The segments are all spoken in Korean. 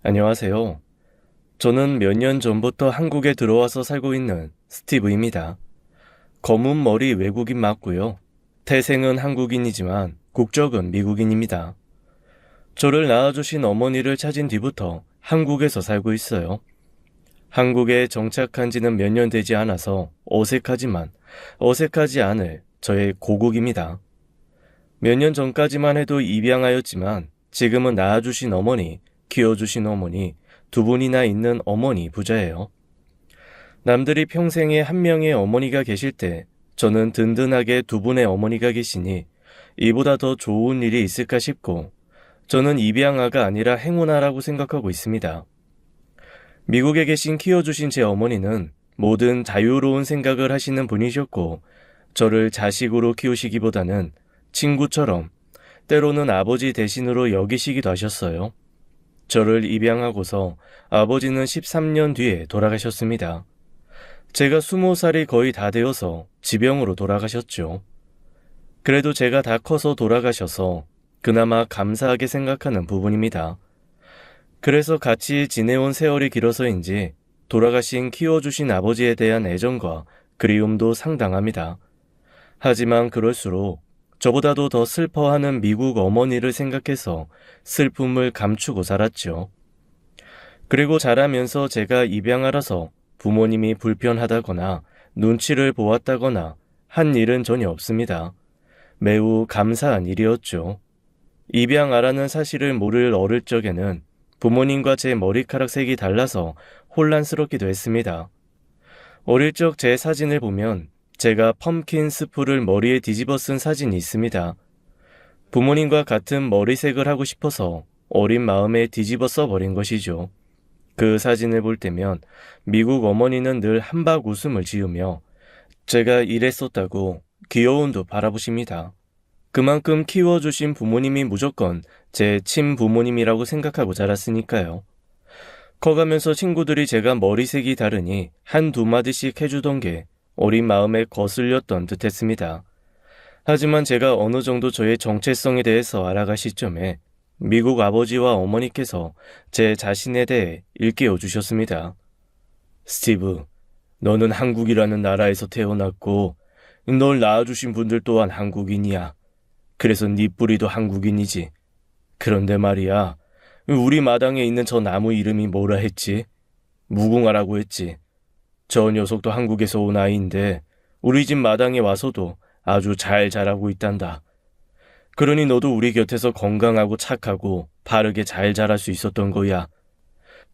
안녕하세요. 저는 몇 년 전부터 한국에 들어와서 살고 있는 스티브입니다. 검은 머리 외국인 맞고요. 태생은 한국인이지만 국적은 미국인입니다. 저를 낳아주신 어머니를 찾은 뒤부터 한국에서 살고 있어요. 한국에 정착한 지는 몇 년 되지 않아서 어색하지만 어색하지 않을 저의 고국입니다. 몇 년 전까지만 해도 입양하였지만 지금은 낳아주신 어머니, 키워주신 어머니, 두 분이나 있는 어머니 부자예요. 남들이 평생에 한 명의 어머니가 계실 때 저는 든든하게 두 분의 어머니가 계시니 이보다 더 좋은 일이 있을까 싶고 저는 입양아가 아니라 행운아라고 생각하고 있습니다. 미국에 계신 키워주신 제 어머니는 모든 자유로운 생각을 하시는 분이셨고 저를 자식으로 키우시기보다는 친구처럼 때로는 아버지 대신으로 여기시기도 하셨어요. 저를 입양하고서 아버지는 13년 뒤에 돌아가셨습니다. 제가 20살이 거의 다 되어서 지병으로 돌아가셨죠. 그래도 제가 다 커서 돌아가셔서 그나마 감사하게 생각하는 부분입니다. 그래서 같이 지내온 세월이 길어서인지 돌아가신 키워주신 아버지에 대한 애정과 그리움도 상당합니다. 하지만 그럴수록 저보다도 더 슬퍼하는 미국 어머니를 생각해서 슬픔을 감추고 살았죠. 그리고 자라면서 제가 입양하라서 부모님이 불편하다거나 눈치를 보았다거나 한 일은 전혀 없습니다. 매우 감사한 일이었죠. 입양아라는 사실을 모를 어릴 적에는 부모님과 제 머리카락 색이 달라서 혼란스럽기도 했습니다. 어릴 적 제 사진을 보면 제가 펌킨 스프를 머리에 뒤집어 쓴 사진이 있습니다. 부모님과 같은 머리색을 하고 싶어서 어린 마음에 뒤집어 써버린 것이죠. 그 사진을 볼 때면 미국 어머니는 늘 한박 웃음을 지으며 제가 이랬었다고 귀여움도 바라보십니다. 그만큼 키워주신 부모님이 무조건 제 친부모님이라고 생각하고 자랐으니까요. 커가면서 친구들이 제가 머리색이 다르니 한두 마디씩 해주던 게 어린 마음에 거슬렸던 듯 했습니다. 하지만 제가 어느 정도 저의 정체성에 대해서 알아갈 시점에 미국 아버지와 어머니께서 제 자신에 대해 일깨워 주셨습니다. 스티브, 너는 한국이라는 나라에서 태어났고 널 낳아주신 분들 또한 한국인이야. 그래서 네 뿌리도 한국인이지. 그런데 말이야, 우리 마당에 있는 저 나무 이름이 뭐라 했지? 무궁화라고 했지. 저 녀석도 한국에서 온 아이인데 우리 집 마당에 와서도 아주 잘 자라고 있단다. 그러니 너도 우리 곁에서 건강하고 착하고 바르게 잘 자랄 수 있었던 거야.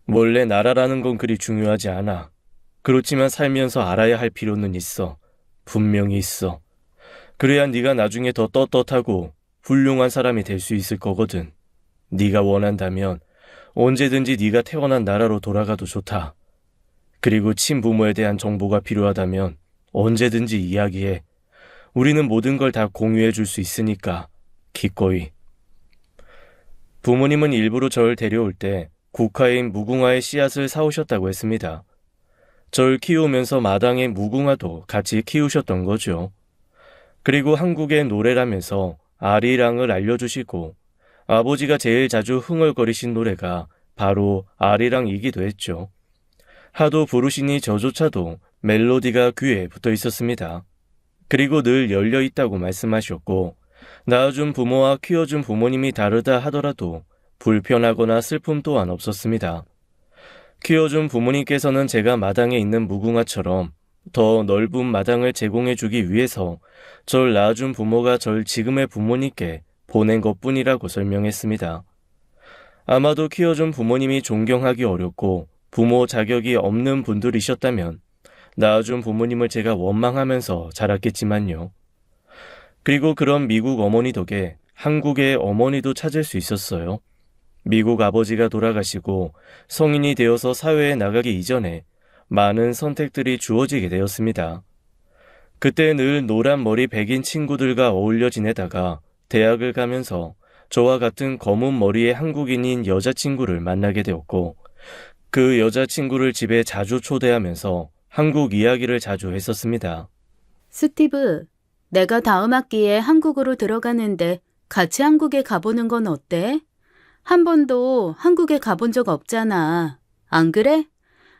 원래 나라라는 건 그리 중요하지 않아. 그렇지만 살면서 알아야 할 필요는 있어. 분명히 있어. 그래야 네가 나중에 더 떳떳하고 훌륭한 사람이 될 수 있을 거거든. 네가 원한다면 언제든지 네가 태어난 나라로 돌아가도 좋다. 그리고 친부모에 대한 정보가 필요하다면 언제든지 이야기해. 우리는 모든 걸 다 공유해 줄 수 있으니까 기꺼이. 부모님은 일부러 절 데려올 때 국화인 무궁화의 씨앗을 사오셨다고 했습니다. 절 키우면서 마당의 무궁화도 같이 키우셨던 거죠. 그리고 한국의 노래라면서 아리랑을 알려주시고 아버지가 제일 자주 흥얼거리신 노래가 바로 아리랑이기도 했죠. 하도 부르시니 저조차도 멜로디가 귀에 붙어 있었습니다. 그리고 늘 열려 있다고 말씀하셨고 낳아준 부모와 키워준 부모님이 다르다 하더라도 불편하거나 슬픔 또한 없었습니다. 키워준 부모님께서는 제가 마당에 있는 무궁화처럼 더 넓은 마당을 제공해주기 위해서 절 낳아준 부모가 절 지금의 부모님께 보낸 것뿐이라고 설명했습니다. 아마도 키워준 부모님이 존경하기 어렵고 부모 자격이 없는 분들이셨다면 낳아준 부모님을 제가 원망하면서 자랐겠지만요. 그리고 그런 미국 어머니 덕에 한국의 어머니도 찾을 수 있었어요. 미국 아버지가 돌아가시고 성인이 되어서 사회에 나가기 이전에 많은 선택들이 주어지게 되었습니다. 그때 늘 노란 머리 백인 친구들과 어울려 지내다가 대학을 가면서 저와 같은 검은 머리의 한국인인 여자친구를 만나게 되었고 그 여자친구를 집에 자주 초대하면서 한국 이야기를 자주 했었습니다. 스티브, 내가 다음 학기에 한국으로 들어가는데 같이 한국에 가보는 건 어때? 한 번도 한국에 가본 적 없잖아. 안 그래?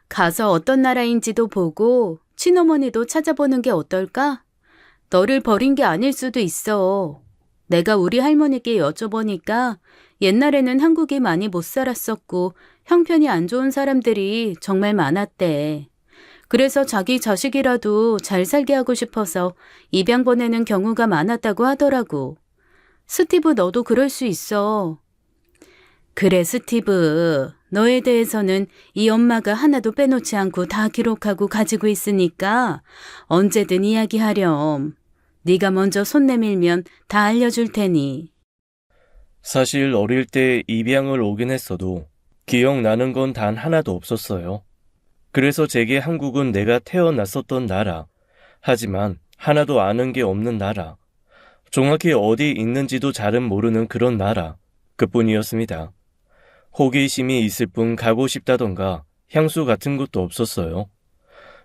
가서 어떤 나라인지도 보고 친어머니도 찾아보는 게 어떨까? 너를 버린 게 아닐 수도 있어. 내가 우리 할머니께 여쭤보니까 옛날에는 한국이 많이 못 살았었고 형편이 안 좋은 사람들이 정말 많았대. 그래서 자기 자식이라도 잘 살게 하고 싶어서 입양 보내는 경우가 많았다고 하더라고. 스티브, 너도 그럴 수 있어. 그래, 스티브. 너에 대해서는 이 엄마가 하나도 빼놓지 않고 다 기록하고 가지고 있으니까 언제든 이야기하렴. 네가 먼저 손 내밀면 다 알려줄 테니. 사실 어릴 때 입양을 오긴 했어도 기억나는 건 단 하나도 없었어요. 그래서 제게 한국은 내가 태어났었던 나라, 하지만 하나도 아는 게 없는 나라, 정확히 어디 있는지도 잘은 모르는 그런 나라, 그뿐이었습니다. 호기심이 있을 뿐 가고 싶다던가 향수 같은 것도 없었어요.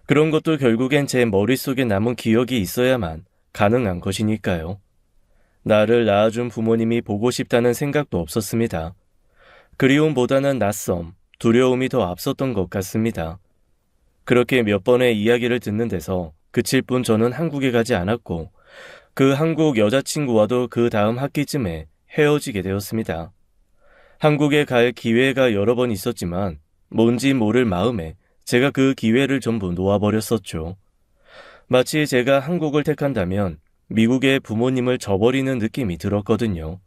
그런 것도 결국엔 제 머릿속에 남은 기억이 있어야만 가능한 것이니까요. 나를 낳아준 부모님이 보고 싶다는 생각도 없었습니다. 그리움보다는 낯섦, 두려움이 더 앞섰던 것 같습니다. 그렇게 몇 번의 이야기를 듣는 데서 그칠 뿐 저는 한국에 가지 않았고 그 한국 여자친구와도 그 다음 학기쯤에 헤어지게 되었습니다. 한국에 갈 기회가 여러 번 있었지만 뭔지 모를 마음에 제가 그 기회를 전부 놓아버렸었죠. 마치 제가 한국을 택한다면 미국의 부모님을 저버리는 느낌이 들었거든요.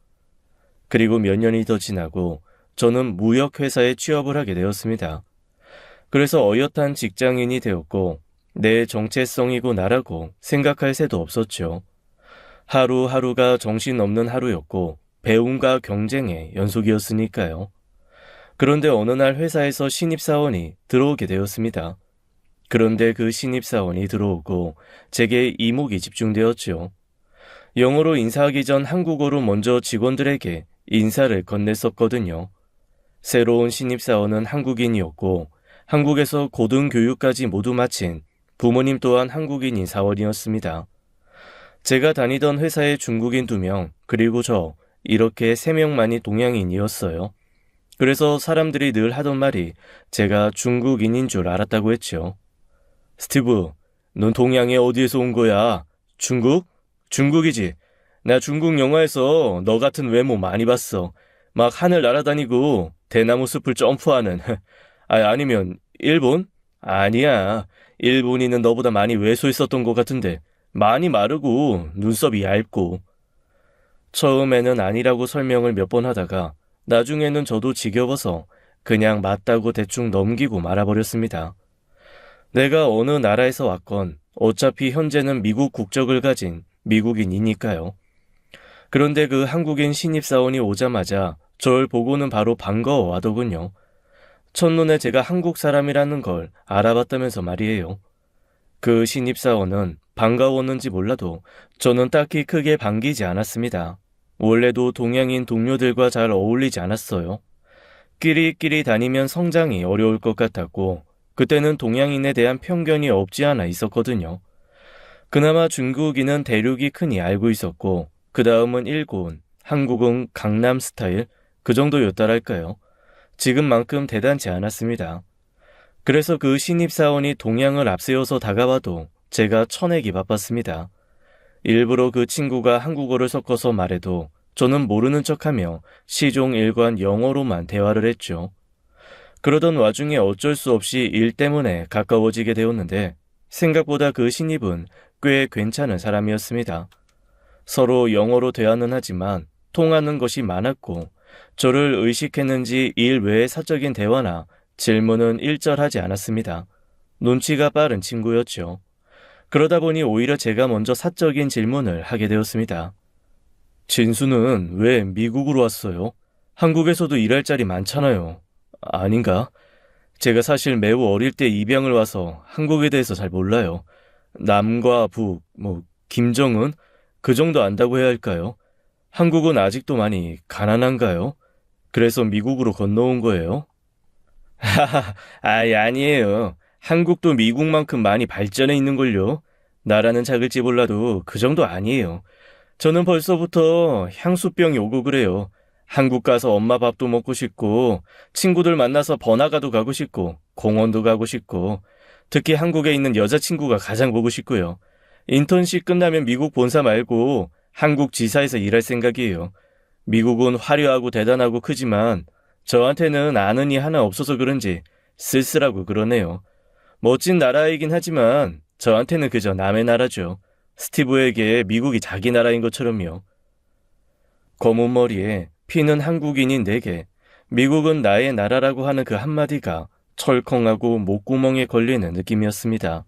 그리고 몇 년이 더 지나고 저는 무역회사에 취업을 하게 되었습니다. 그래서 어엿한 직장인이 되었고 내 정체성이고 나라고 생각할 새도 없었죠. 하루하루가 정신없는 하루였고 배움과 경쟁의 연속이었으니까요. 그런데 어느 날 회사에서 신입사원이 들어오게 되었습니다. 그런데 그 신입사원이 들어오고 제게 이목이 집중되었죠. 영어로 인사하기 전 한국어로 먼저 직원들에게 인사를 건넸었거든요. 새로운 신입사원은 한국인이었고 한국에서 고등교육까지 모두 마친 부모님 또한 한국인인 사원이었습니다. 제가 다니던 회사에 중국인 2명, 그리고 저 이렇게 3명만이 동양인이었어요. 그래서 사람들이 늘 하던 말이 제가 중국인인 줄 알았다고 했죠. 스티브, 넌 동양에 어디에서 온 거야? 중국? 중국이지. 나 중국 영화에서 너 같은 외모 많이 봤어. 막 하늘 날아다니고 대나무 숲을 점프하는. 아니면 일본? 아니야. 일본인은 너보다 많이 왜소했었던 것 같은데 많이 마르고 눈썹이 얇고. 처음에는 아니라고 설명을 몇 번 하다가 나중에는 저도 지겨워서 그냥 맞다고 대충 넘기고 말아버렸습니다. 내가 어느 나라에서 왔건 어차피 현재는 미국 국적을 가진 미국인이니까요. 그런데 그 한국인 신입사원이 오자마자 절 보고는 바로 반가워하더군요. 첫눈에 제가 한국 사람이라는 걸 알아봤다면서 말이에요. 그 신입사원은 반가웠는지 몰라도 저는 딱히 크게 반기지 않았습니다. 원래도 동양인 동료들과 잘 어울리지 않았어요. 끼리끼리 다니면 성장이 어려울 것 같았고 그때는 동양인에 대한 편견이 없지 않아 있었거든요. 그나마 중국인은 대륙이 크니 알고 있었고 그 다음은 일본, 한국은 강남 스타일 그 정도였다랄까요. 지금만큼 대단치 않았습니다. 그래서 그 신입사원이 동양을 앞세워서 다가와도 제가 쳐내기 바빴습니다. 일부러 그 친구가 한국어를 섞어서 말해도 저는 모르는 척하며 시종일관 영어로만 대화를 했죠. 그러던 와중에 어쩔 수 없이 일 때문에 가까워지게 되었는데 생각보다 그 신입은 꽤 괜찮은 사람이었습니다. 서로 영어로 대화는 하지만 통하는 것이 많았고 저를 의식했는지 일 외의 사적인 대화나 질문은 일절하지 않았습니다. 눈치가 빠른 친구였죠. 그러다 보니 오히려 제가 먼저 사적인 질문을 하게 되었습니다. 진수는 왜 미국으로 왔어요? 한국에서도 일할 자리 많잖아요. 아닌가? 제가 사실 매우 어릴 때 입양을 와서 한국에 대해서 잘 몰라요. 남과 북, 김정은? 그 정도 안다고 해야 할까요? 한국은 아직도 많이 가난한가요? 그래서 미국으로 건너온 거예요? 아니에요. 한국도 미국만큼 많이 발전해 있는걸요. 나라는 작을지 몰라도 그 정도 아니에요. 저는 벌써부터 향수병이 오고 그래요. 한국 가서 엄마 밥도 먹고 싶고, 친구들 만나서 번화가도 가고 싶고, 공원도 가고 싶고, 특히 한국에 있는 여자친구가 가장 보고 싶고요. 인턴십 끝나면 미국 본사 말고 한국 지사에서 일할 생각이에요. 미국은 화려하고 대단하고 크지만 저한테는 아는 이 하나 없어서 그런지 쓸쓸하고 그러네요. 멋진 나라이긴 하지만 저한테는 그저 남의 나라죠. 스티브에게 미국이 자기 나라인 것처럼요. 검은 머리에 피는 한국인인 내게 미국은 나의 나라라고 하는 그 한마디가 철컹하고 목구멍에 걸리는 느낌이었습니다.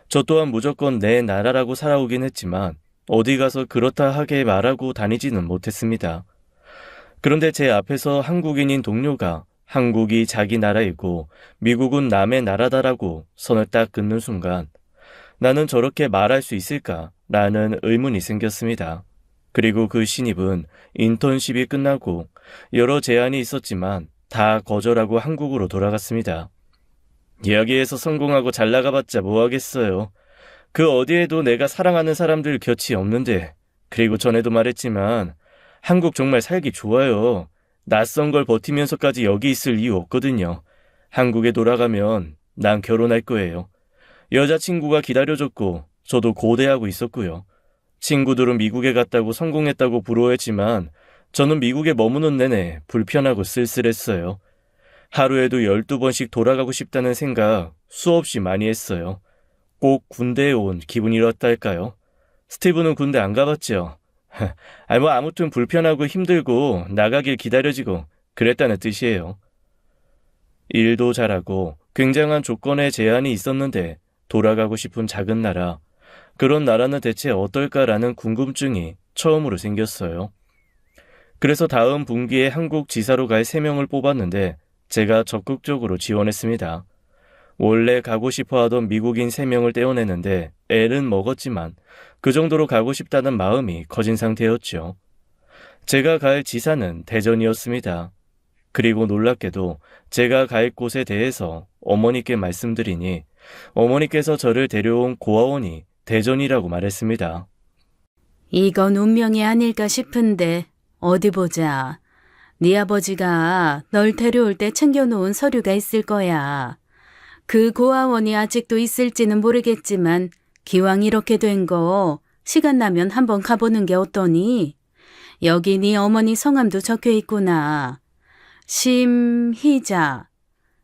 저 또한 무조건 내 나라라고 살아오긴 했지만 어디 가서 그렇다 하게 말하고 다니지는 못했습니다. 그런데 제 앞에서 한국인인 동료가 한국이 자기 나라이고 미국은 남의 나라다라고 선을 딱 긋는 순간 나는 저렇게 말할 수 있을까라는 의문이 생겼습니다. 그리고 그 신입은 인턴십이 끝나고 여러 제안이 있었지만 다 거절하고 한국으로 돌아갔습니다. 여기에서 성공하고 잘 나가봤자 뭐 하겠어요. 그 어디에도 내가 사랑하는 사람들 곁이 없는데, 그리고 전에도 말했지만 한국 정말 살기 좋아요. 낯선 걸 버티면서까지 여기 있을 이유 없거든요. 한국에 돌아가면 난 결혼할 거예요. 여자친구가 기다려줬고 저도 고대하고 있었고요. 친구들은 미국에 갔다고 성공했다고 부러워했지만 저는 미국에 머무는 내내 불편하고 쓸쓸했어요. 하루에도 12번씩 돌아가고 싶다는 생각 수없이 많이 했어요. 꼭 군대에 온 기분이었다 할까요? 스티브는 군대 안 가봤죠? 아무튼 불편하고 힘들고 나가길 기다려지고 그랬다는 뜻이에요. 일도 잘하고 굉장한 조건의 제한이 있었는데 돌아가고 싶은 작은 나라, 그런 나라는 대체 어떨까라는 궁금증이 처음으로 생겼어요. 그래서 다음 분기에 한국 지사로 갈 3명을 뽑았는데 제가 적극적으로 지원했습니다. 원래 가고 싶어 하던 미국인 3명을 떼어내는데 애는 먹었지만 그 정도로 가고 싶다는 마음이 커진 상태였죠. 제가 갈 지사는 대전이었습니다. 그리고 놀랍게도 제가 갈 곳에 대해서 어머니께 말씀드리니 어머니께서 저를 데려온 고아원이 대전이라고 말했습니다. 이건 운명이 아닐까 싶은데 어디 보자. 네 아버지가 널 데려올 때 챙겨놓은 서류가 있을 거야. 그 고아원이 아직도 있을지는 모르겠지만 기왕 이렇게 된 거 시간 나면 한번 가보는 게 어떠니? 여기 네 어머니 성함도 적혀 있구나. 심희자.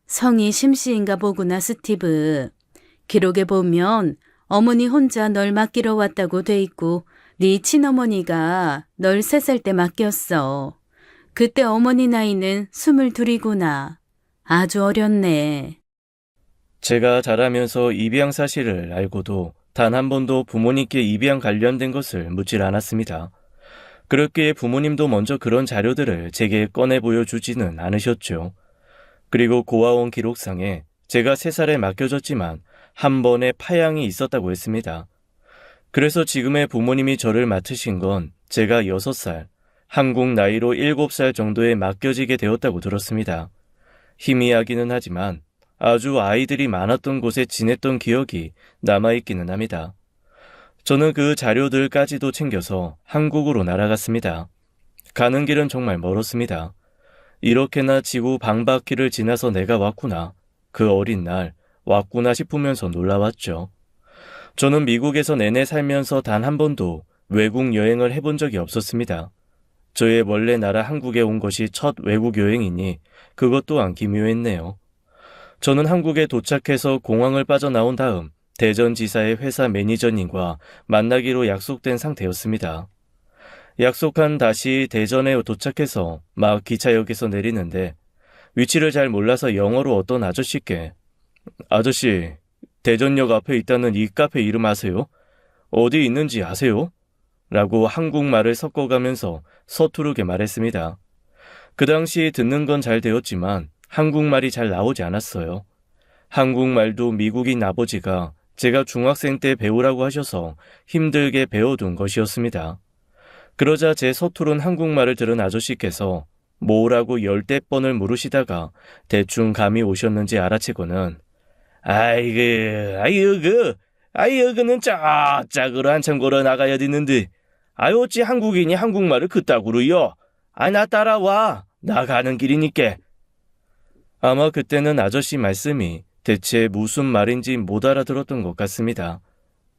성이 심씨인가 보구나, 스티브. 기록에 보면 어머니 혼자 널 맡기러 왔다고 돼 있고 네 친어머니가 널 3살 때 맡겼어. 그때 어머니 나이는 22이구나. 아주 어렸네. 제가 자라면서 입양 사실을 알고도 단 한 번도 부모님께 입양 관련된 것을 묻질 않았습니다. 그렇기에 부모님도 먼저 그런 자료들을 제게 꺼내 보여주지는 않으셨죠. 그리고 고아원 기록상에 제가 3살에 맡겨졌지만 한 번의 파양이 있었다고 했습니다. 그래서 지금의 부모님이 저를 맡으신 건 제가 6살, 한국 나이로 7살 정도에 맡겨지게 되었다고 들었습니다. 희미하기는 하지만 아주 아이들이 많았던 곳에 지냈던 기억이 남아있기는 합니다. 저는 그 자료들까지도 챙겨서 한국으로 날아갔습니다. 가는 길은 정말 멀었습니다. 이렇게나 지구 반바퀴를 지나서 내가 왔구나. 그 어린 날 왔구나 싶으면서 놀라웠죠. 저는 미국에서 내내 살면서 단 한 번도 외국 여행을 해본 적이 없었습니다. 저의 원래 나라 한국에 온 것이 첫 외국 여행이니 그것 또한 기묘했네요. 저는 한국에 도착해서 공항을 빠져나온 다음 대전지사의 회사 매니저님과 만나기로 약속된 상태였습니다. 약속한 다시 대전에 도착해서 막 기차역에서 내리는데 위치를 잘 몰라서 영어로 어떤 아저씨께 아저씨, 대전역 앞에 있다는 이 카페 이름 아세요? 어디 있는지 아세요? 라고 한국말을 섞어가면서 서투르게 말했습니다. 그 당시 듣는 건 잘 되었지만 한국말이 잘 나오지 않았어요. 한국말도 미국인 아버지가 제가 중학생 때 배우라고 하셔서 힘들게 배워둔 것이었습니다. 그러자 제 서투른 한국말을 들은 아저씨께서 뭐라고 10대 번을 물으시다가 대충 감이 오셨는지 알아채고는 아이그는 쫙쫙으로 한참 걸어 나가야 되는데 어찌 한국인이 한국말을 그따구로요? 나 따라와. 나 가는 길이니까. 아마 그때는 아저씨 말씀이 대체 무슨 말인지 못 알아들었던 것 같습니다.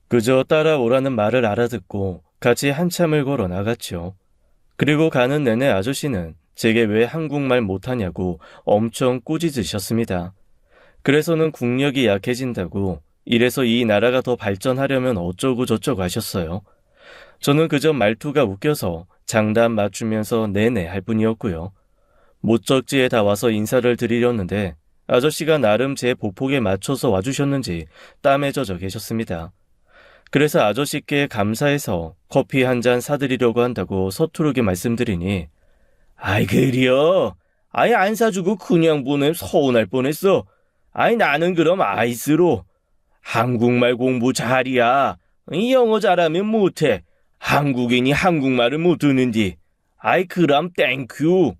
그저 따라오라는 말을 알아듣고 같이 한참을 걸어 나갔죠. 그리고 가는 내내 아저씨는 제게 왜 한국말 못하냐고 엄청 꾸짖으셨습니다. 그래서는 국력이 약해진다고, 이래서 이 나라가 더 발전하려면 어쩌고 저쩌고 하셨어요. 저는 그저 말투가 웃겨서 장단 맞추면서 네네 할 뿐이었고요. 목적지에 다 와서 인사를 드리려는데 아저씨가 나름 제 보폭에 맞춰서 와주셨는지 땀에 젖어 계셨습니다. 그래서 아저씨께 감사해서 커피 한 잔 사드리려고 한다고 서투르게 말씀드리니, 아이 그려? 아예 안 사주고 그냥 보내면 서운할 뻔했어. 아이 나는 그럼 아이스로. 한국말 공부 잘이야. 이 영어 잘하면 못해. 한국인이 한국말을 못 듣는디. 아이 그럼 땡큐.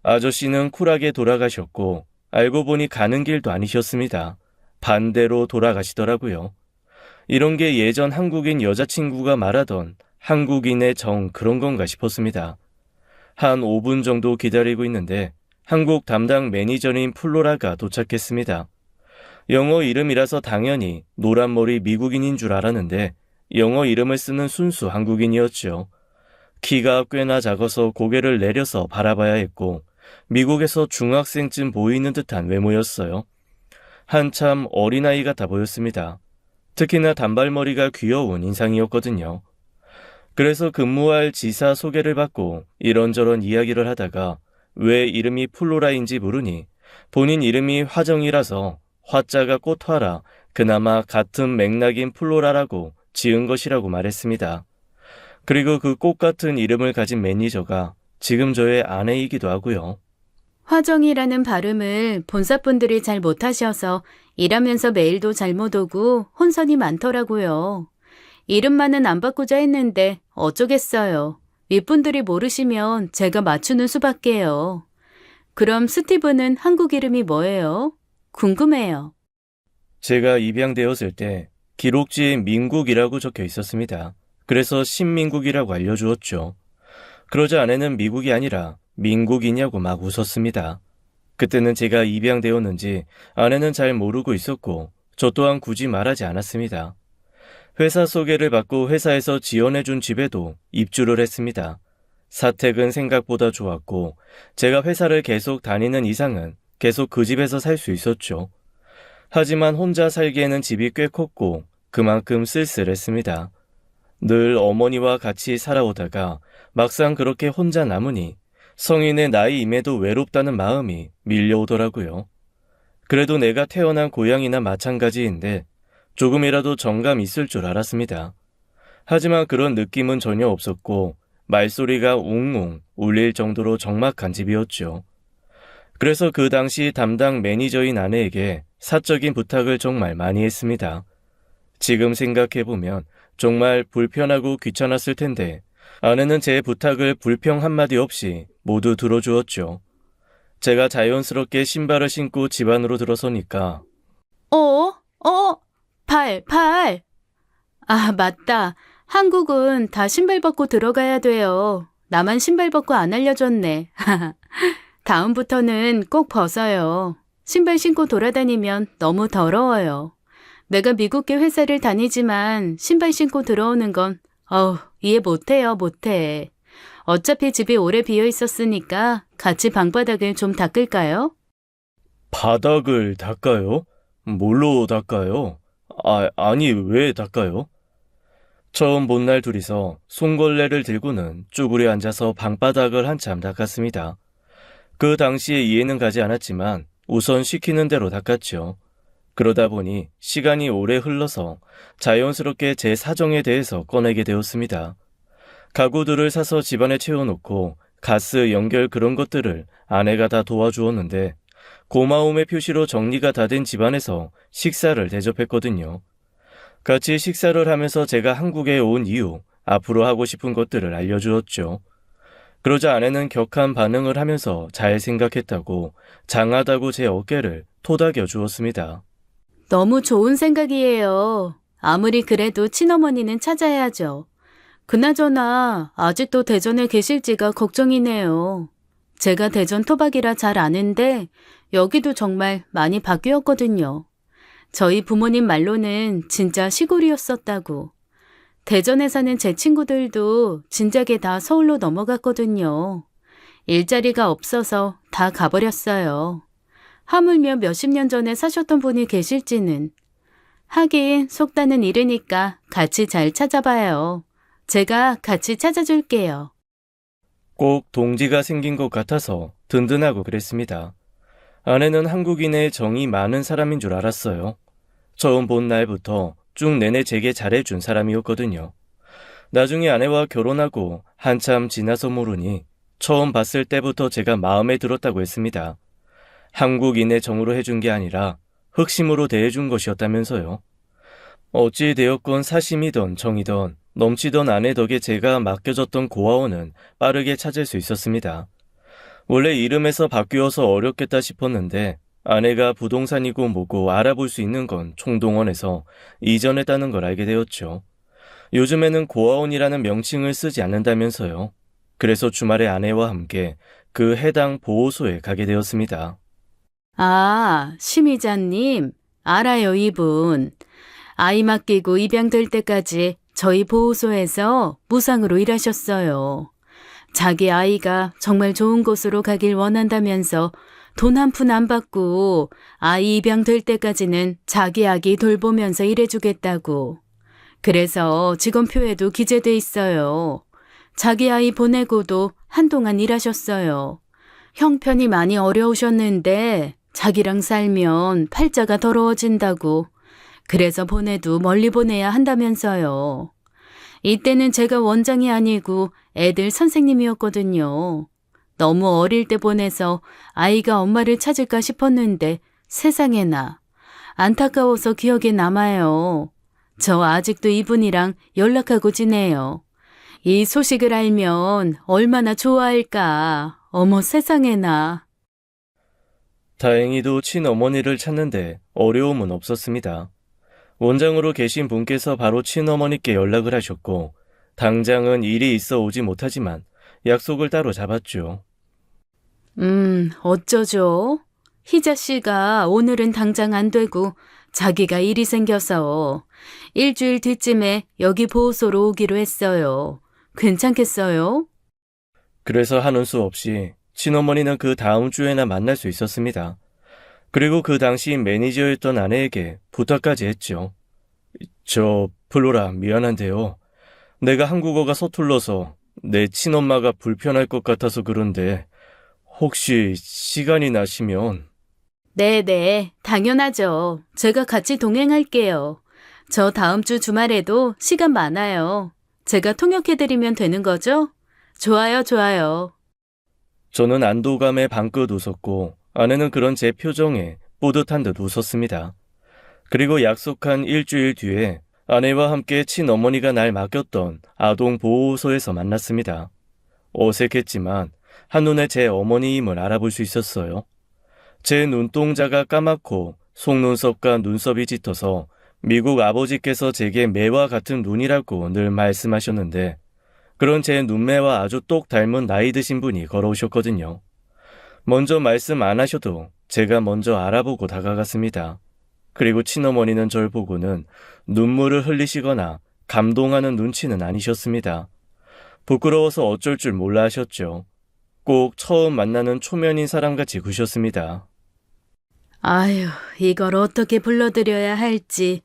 아저씨는 쿨하게 돌아가셨고 알고 보니 가는 길도 아니셨습니다. 반대로 돌아가시더라고요. 이런 게 예전 한국인 여자친구가 말하던 한국인의 정 그런 건가 싶었습니다. 한 5분 정도 기다리고 있는데 한국 담당 매니저인 플로라가 도착했습니다. 영어 이름이라서 당연히 노란머리 미국인인 줄 알았는데 영어 이름을 쓰는 순수 한국인이었죠. 키가 꽤나 작아서 고개를 내려서 바라봐야 했고 미국에서 중학생쯤 보이는 듯한 외모였어요. 한참 어린아이 같아 보였습니다. 특히나 단발머리가 귀여운 인상이었거든요. 그래서 근무할 지사 소개를 받고 이런저런 이야기를 하다가 왜 이름이 플로라인지 물으니 본인 이름이 화정이라서 화자가 꽃화라 그나마 같은 맥락인 플로라라고 지은 것이라고 말했습니다. 그리고 그 꽃 같은 이름을 가진 매니저가 지금 저의 아내이기도 하고요. 화정이라는 발음을 본사분들이 잘 못하셔서 일하면서 메일도 잘못 오고 혼선이 많더라고요. 이름만은 안 바꾸자 했는데 어쩌겠어요. 윗분들이 모르시면 제가 맞추는 수밖에요. 그럼 스티브는 한국 이름이 뭐예요? 궁금해요. 제가 입양되었을 때 기록지에 민국이라고 적혀 있었습니다. 그래서 신민국이라고 알려주었죠. 그러자 아내는 미국이 아니라 민국이냐고 막 웃었습니다. 그때는 제가 입양되었는지 아내는 잘 모르고 있었고 저 또한 굳이 말하지 않았습니다. 회사 소개를 받고 회사에서 지원해준 집에도 입주를 했습니다. 사택은 생각보다 좋았고 제가 회사를 계속 다니는 이상은 계속 그 집에서 살 수 있었죠. 하지만 혼자 살기에는 집이 꽤 컸고 그만큼 쓸쓸했습니다. 늘 어머니와 같이 살아오다가 막상 그렇게 혼자 남으니 성인의 나이임에도 외롭다는 마음이 밀려오더라고요. 그래도 내가 태어난 고향이나 마찬가지인데 조금이라도 정감 있을 줄 알았습니다. 하지만 그런 느낌은 전혀 없었고 말소리가 웅웅 울릴 정도로 적막한 집이었죠. 그래서 그 당시 담당 매니저인 아내에게 사적인 부탁을 정말 많이 했습니다. 지금 생각해보면 정말 불편하고 귀찮았을 텐데 아내는 제 부탁을 불평 한마디 없이 모두 들어주었죠. 제가 자연스럽게 신발을 신고 집 안으로 들어서니까 발. 아, 맞다. 한국은 다 신발 벗고 들어가야 돼요. 나만 신발 벗고 안 알려줬네. 다음부터는 꼭 벗어요. 신발 신고 돌아다니면 너무 더러워요. 내가 미국계 회사를 다니지만 신발 신고 들어오는 건 이해 못해. 어차피 집이 오래 비어 있었으니까 같이 방바닥을 좀 닦을까요? 바닥을 닦아요? 뭘로 닦아요? 아니 왜 닦아요? 처음 본 날 둘이서 손걸레를 들고는 쭈그려 앉아서 방바닥을 한참 닦았습니다. 그 당시에 이해는 가지 않았지만 우선 시키는 대로 닦았죠. 그러다 보니 시간이 오래 흘러서 자연스럽게 제 사정에 대해서 꺼내게 되었습니다. 가구들을 사서 집안에 채워놓고 가스 연결 그런 것들을 아내가 다 도와주었는데 고마움의 표시로 정리가 다 된 집안에서 식사를 대접했거든요. 같이 식사를 하면서 제가 한국에 온 이후 앞으로 하고 싶은 것들을 알려주었죠. 그러자 아내는 격한 반응을 하면서 잘 생각했다고 장하다고 제 어깨를 토닥여 주었습니다. 너무 좋은 생각이에요. 아무리 그래도 친어머니는 찾아야죠. 그나저나 아직도 대전에 계실지가 걱정이네요. 제가 대전 토박이라 잘 아는데 여기도 정말 많이 바뀌었거든요. 저희 부모님 말로는 진짜 시골이었었다고. 대전에 사는 제 친구들도 진작에 다 서울로 넘어갔거든요. 일자리가 없어서 다 가버렸어요. 하물며 몇십 년 전에 사셨던 분이 계실지는. 하긴 속단은 이르니까 같이 잘 찾아봐요. 제가 같이 찾아줄게요. 꼭 동지가 생긴 것 같아서 든든하고 그랬습니다. 아내는 한국인의 정이 많은 사람인 줄 알았어요. 처음 본 날부터 쭉 내내 제게 잘해준 사람이었거든요. 나중에 아내와 결혼하고 한참 지나서 모르니 처음 봤을 때부터 제가 마음에 들었다고 했습니다. 한국인의 정으로 해준 게 아니라 흑심으로 대해준 것이었다면서요. 어찌 되었건 사심이던 정이던 넘치던 아내 덕에 제가 맡겨졌던 고아원은 빠르게 찾을 수 있었습니다. 원래 이름에서 바뀌어서 어렵겠다 싶었는데 아내가 부동산이고 뭐고 알아볼 수 있는 건 총동원에서 이전했다는 걸 알게 되었죠. 요즘에는 고아원이라는 명칭을 쓰지 않는다면서요. 그래서 주말에 아내와 함께 그 해당 보호소에 가게 되었습니다. 아, 심의자님. 알아요, 이분. 아이 맡기고 입양될 때까지 저희 보호소에서 무상으로 일하셨어요. 자기 아이가 정말 좋은 곳으로 가길 원한다면서 돈 한 푼 안 받고 아이 입양될 때까지는 자기 아기 돌보면서 일해주겠다고. 그래서 직원표에도 기재돼 있어요. 자기 아이 보내고도 한동안 일하셨어요. 형편이 많이 어려우셨는데 자기랑 살면 팔자가 더러워진다고. 그래서 보내도 멀리 보내야 한다면서요. 이때는 제가 원장이 아니고 애들 선생님이었거든요. 너무 어릴 때 보내서 아이가 엄마를 찾을까 싶었는데 세상에나. 안타까워서 기억에 남아요. 저 아직도 이분이랑 연락하고 지내요. 이 소식을 알면 얼마나 좋아할까. 어머 세상에나. 다행히도 친어머니를 찾는데 어려움은 없었습니다. 원장으로 계신 분께서 바로 친어머니께 연락을 하셨고 당장은 일이 있어 오지 못하지만 약속을 따로 잡았죠. 어쩌죠? 희자 씨가 오늘은 당장 안 되고 자기가 일이 생겨서 일주일 뒤쯤에 여기 보호소로 오기로 했어요. 괜찮겠어요? 그래서 하는 수 없이 친어머니는 그 다음 주에나 만날 수 있었습니다. 그리고 그 당시 매니저였던 아내에게 부탁까지 했죠. 저 플로라 미안한데요. 내가 한국어가 서툴러서 내 친엄마가 불편할 것 같아서 그런데 혹시 시간이 나시면 네네, 당연하죠. 제가 같이 동행할게요. 저 다음 주 주말에도 시간 많아요. 제가 통역해드리면 되는 거죠? 좋아요, 좋아요. 저는 안도감에 방긋 웃었고 아내는 그런 제 표정에 뿌듯한 듯 웃었습니다. 그리고 약속한 일주일 뒤에 아내와 함께 친어머니가 날 맡겼던 아동 보호소에서 만났습니다. 어색했지만 한눈에 제 어머니임을 알아볼 수 있었어요. 제 눈동자가 까맣고 속눈썹과 눈썹이 짙어서 미국 아버지께서 제게 매와 같은 눈이라고 늘 말씀하셨는데 그런 제 눈매와 아주 똑 닮은 나이 드신 분이 걸어오셨거든요. 먼저 말씀 안 하셔도 제가 먼저 알아보고 다가갔습니다. 그리고 친어머니는 절 보고는 눈물을 흘리시거나 감동하는 눈치는 아니셨습니다. 부끄러워서 어쩔 줄 몰라 하셨죠. 꼭 처음 만나는 초면인 사람같이 구셨습니다. 아유, 이걸 어떻게 불러드려야 할지.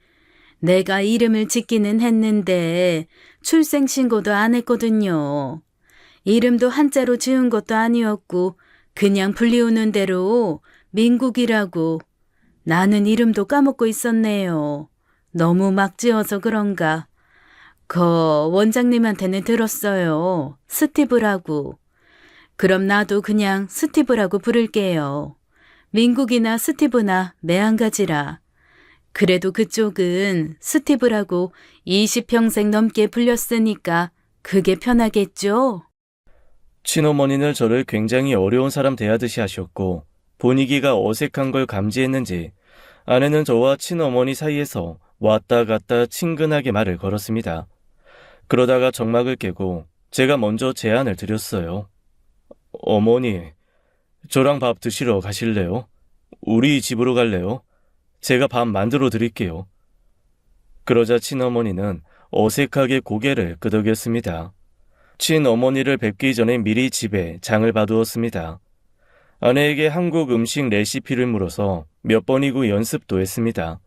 내가 이름을 짓기는 했는데 출생신고도 안 했거든요. 이름도 한자로 지은 것도 아니었고 그냥 불리우는 대로 민국이라고. 나는 이름도 까먹고 있었네요. 너무 막 지어서 그런가. 원장님한테는 들었어요. 스티브라고. 그럼 나도 그냥 스티브라고 부를게요. 민국이나 스티브나 매한가지라. 그래도 그쪽은 스티브라고 20평생 넘게 불렸으니까 그게 편하겠죠? 친어머니는 저를 굉장히 어려운 사람 대하듯이 하셨고 분위기가 어색한 걸 감지했는지 아내는 저와 친어머니 사이에서 왔다 갔다 친근하게 말을 걸었습니다. 그러다가 정막을 깨고 제가 먼저 제안을 드렸어요. 어머니, 저랑 밥 드시러 가실래요? 우리 집으로 갈래요? 제가 밥 만들어 드릴게요. 그러자 친어머니는 어색하게 고개를 끄덕였습니다. 친어머니를 뵙기 전에 미리 집에 장을 봐두었습니다. 아내에게 한국 음식 레시피를 물어서 몇 번이고 연습도 했습니다.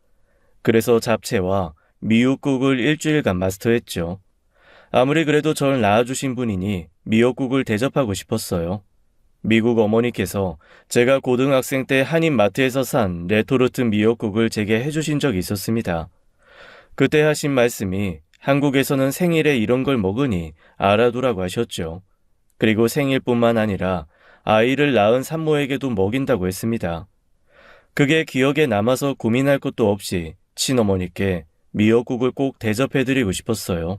그래서 잡채와 미역국을 일주일간 마스터했죠. 아무리 그래도 절 낳아주신 분이니 미역국을 대접하고 싶었어요. 미국 어머니께서 제가 고등학생 때 한인마트에서 산 레토르트 미역국을 제게 해주신 적이 있었습니다. 그때 하신 말씀이 한국에서는 생일에 이런 걸 먹으니 알아두라고 하셨죠. 그리고 생일뿐만 아니라 아이를 낳은 산모에게도 먹인다고 했습니다. 그게 기억에 남아서 고민할 것도 없이 친어머니께 미역국을 꼭 대접해드리고 싶었어요.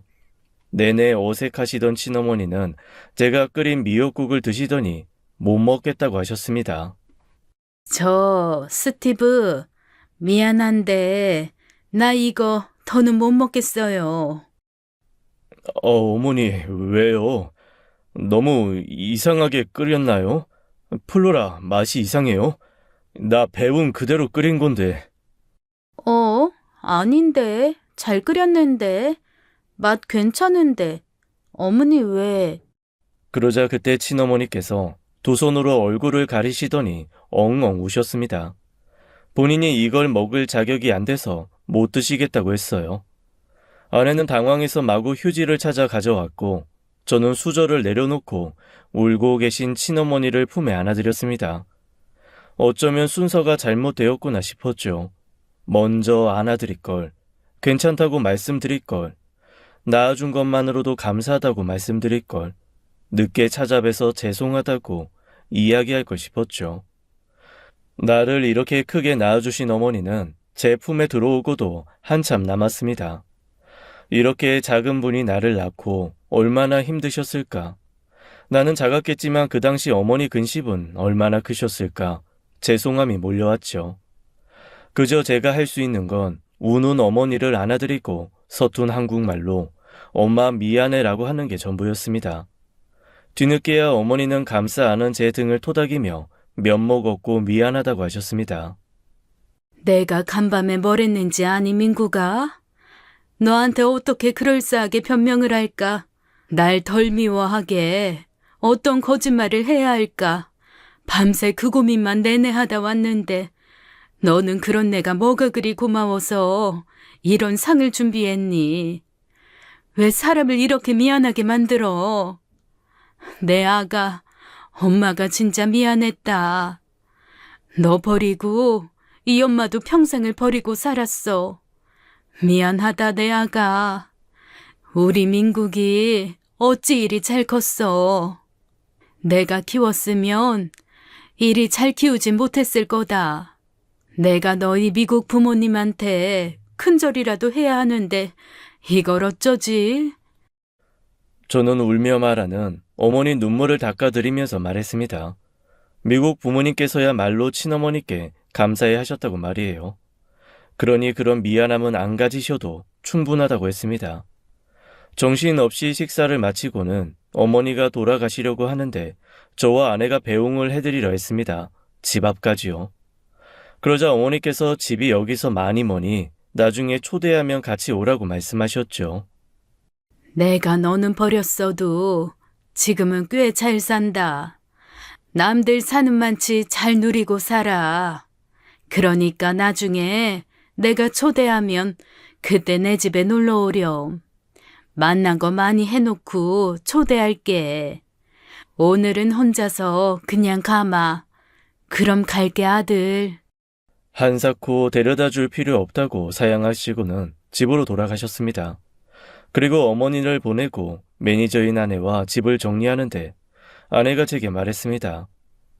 내내 어색하시던 친어머니는 제가 끓인 미역국을 드시더니 못 먹겠다고 하셨습니다. 스티브, 미안한데, 나 이거 더는 못 먹겠어요. 어머니, 왜요? 너무 이상하게 끓였나요? 플로라, 맛이 이상해요? 나 배운 그대로 끓인 건데. 아닌데. 잘 끓였는데. 맛 괜찮은데. 어머니 왜? 그러자 그때 친어머니께서 두 손으로 얼굴을 가리시더니 엉엉 우셨습니다. 본인이 이걸 먹을 자격이 안 돼서 못 드시겠다고 했어요. 아내는 당황해서 마구 휴지를 찾아 가져왔고 저는 수저를 내려놓고 울고 계신 친어머니를 품에 안아드렸습니다. 어쩌면 순서가 잘못되었구나 싶었죠. 먼저 안아드릴 걸, 괜찮다고 말씀드릴 걸, 낳아준 것만으로도 감사하다고 말씀드릴 걸, 늦게 찾아뵈서 죄송하다고 이야기할 걸 싶었죠. 나를 이렇게 크게 낳아주신 어머니는 제 품에 들어오고도 한참 남았습니다. 이렇게 작은 분이 나를 낳고 얼마나 힘드셨을까. 나는 작았겠지만 그 당시 어머니 근심은 얼마나 크셨을까. 죄송함이 몰려왔죠. 그저 제가 할 수 있는 건 우는 어머니를 안아드리고 서툰 한국말로 엄마 미안해라고 하는 게 전부였습니다. 뒤늦게야 어머니는 감싸 안은 제 등을 토닥이며 면목 없고 미안하다고 하셨습니다. 내가 간밤에 뭘 했는지 아니, 민구가? 너한테 어떻게 그럴싸하게 변명을 할까? 날 덜 미워하게 어떤 거짓말을 해야 할까? 밤새 그 고민만 내내 하다 왔는데 너는 그런 내가 뭐가 그리 고마워서 이런 상을 준비했니? 왜 사람을 이렇게 미안하게 만들어? 내 아가, 엄마가 진짜 미안했다. 너 버리고 이 엄마도 평생을 버리고 살았어. 미안하다, 내 아가. 우리 민국이 어찌 이리 잘 컸어. 내가 키웠으면 이리 잘 키우진 못했을 거다. 내가 너희 미국 부모님한테 큰절이라도 해야 하는데 이걸 어쩌지? 저는 울며 말하는 어머니 눈물을 닦아드리면서 말했습니다. 미국 부모님께서야말로 친어머니께 감사해 하셨다고 말이에요. 그러니 그런 미안함은 안 가지셔도 충분하다고 했습니다. 정신없이 식사를 마치고는 어머니가 돌아가시려고 하는데 저와 아내가 배웅을 해드리려 했습니다. 집 앞까지요. 그러자 어머니께서 집이 여기서 많이 머니 나중에 초대하면 같이 오라고 말씀하셨죠. 내가 너는 버렸어도 지금은 꽤 잘 산다. 남들 사는 만치 잘 누리고 살아. 그러니까 나중에 내가 초대하면 그때 내 집에 놀러 오렴. 만난 거 많이 해놓고 초대할게. 오늘은 혼자서 그냥 가마. 그럼 갈게, 아들. 한사코 데려다 줄 필요 없다고 사양하시고는 집으로 돌아가셨습니다. 그리고 어머니를 보내고 매니저인 아내와 집을 정리하는데 아내가 제게 말했습니다.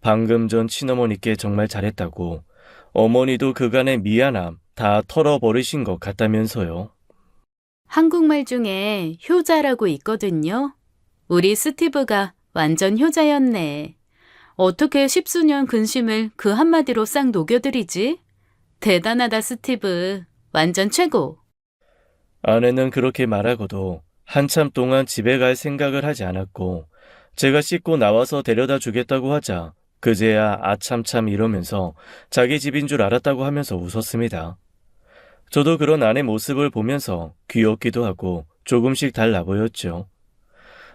방금 전 친어머니께 정말 잘했다고, 어머니도 그간의 미안함 다 털어버리신 것 같다면서요. 한국말 중에 효자라고 있거든요. 우리 스티브가 완전 효자였네. 어떻게 십수년 근심을 그 한마디로 싹 녹여드리지? 대단하다, 스티브. 완전 최고. 아내는 그렇게 말하고도 한참 동안 집에 갈 생각을 하지 않았고 제가 씻고 나와서 데려다 주겠다고 하자 그제야 아참참 이러면서 자기 집인 줄 알았다고 하면서 웃었습니다. 저도 그런 아내 모습을 보면서 귀엽기도 하고 조금씩 달라 보였죠.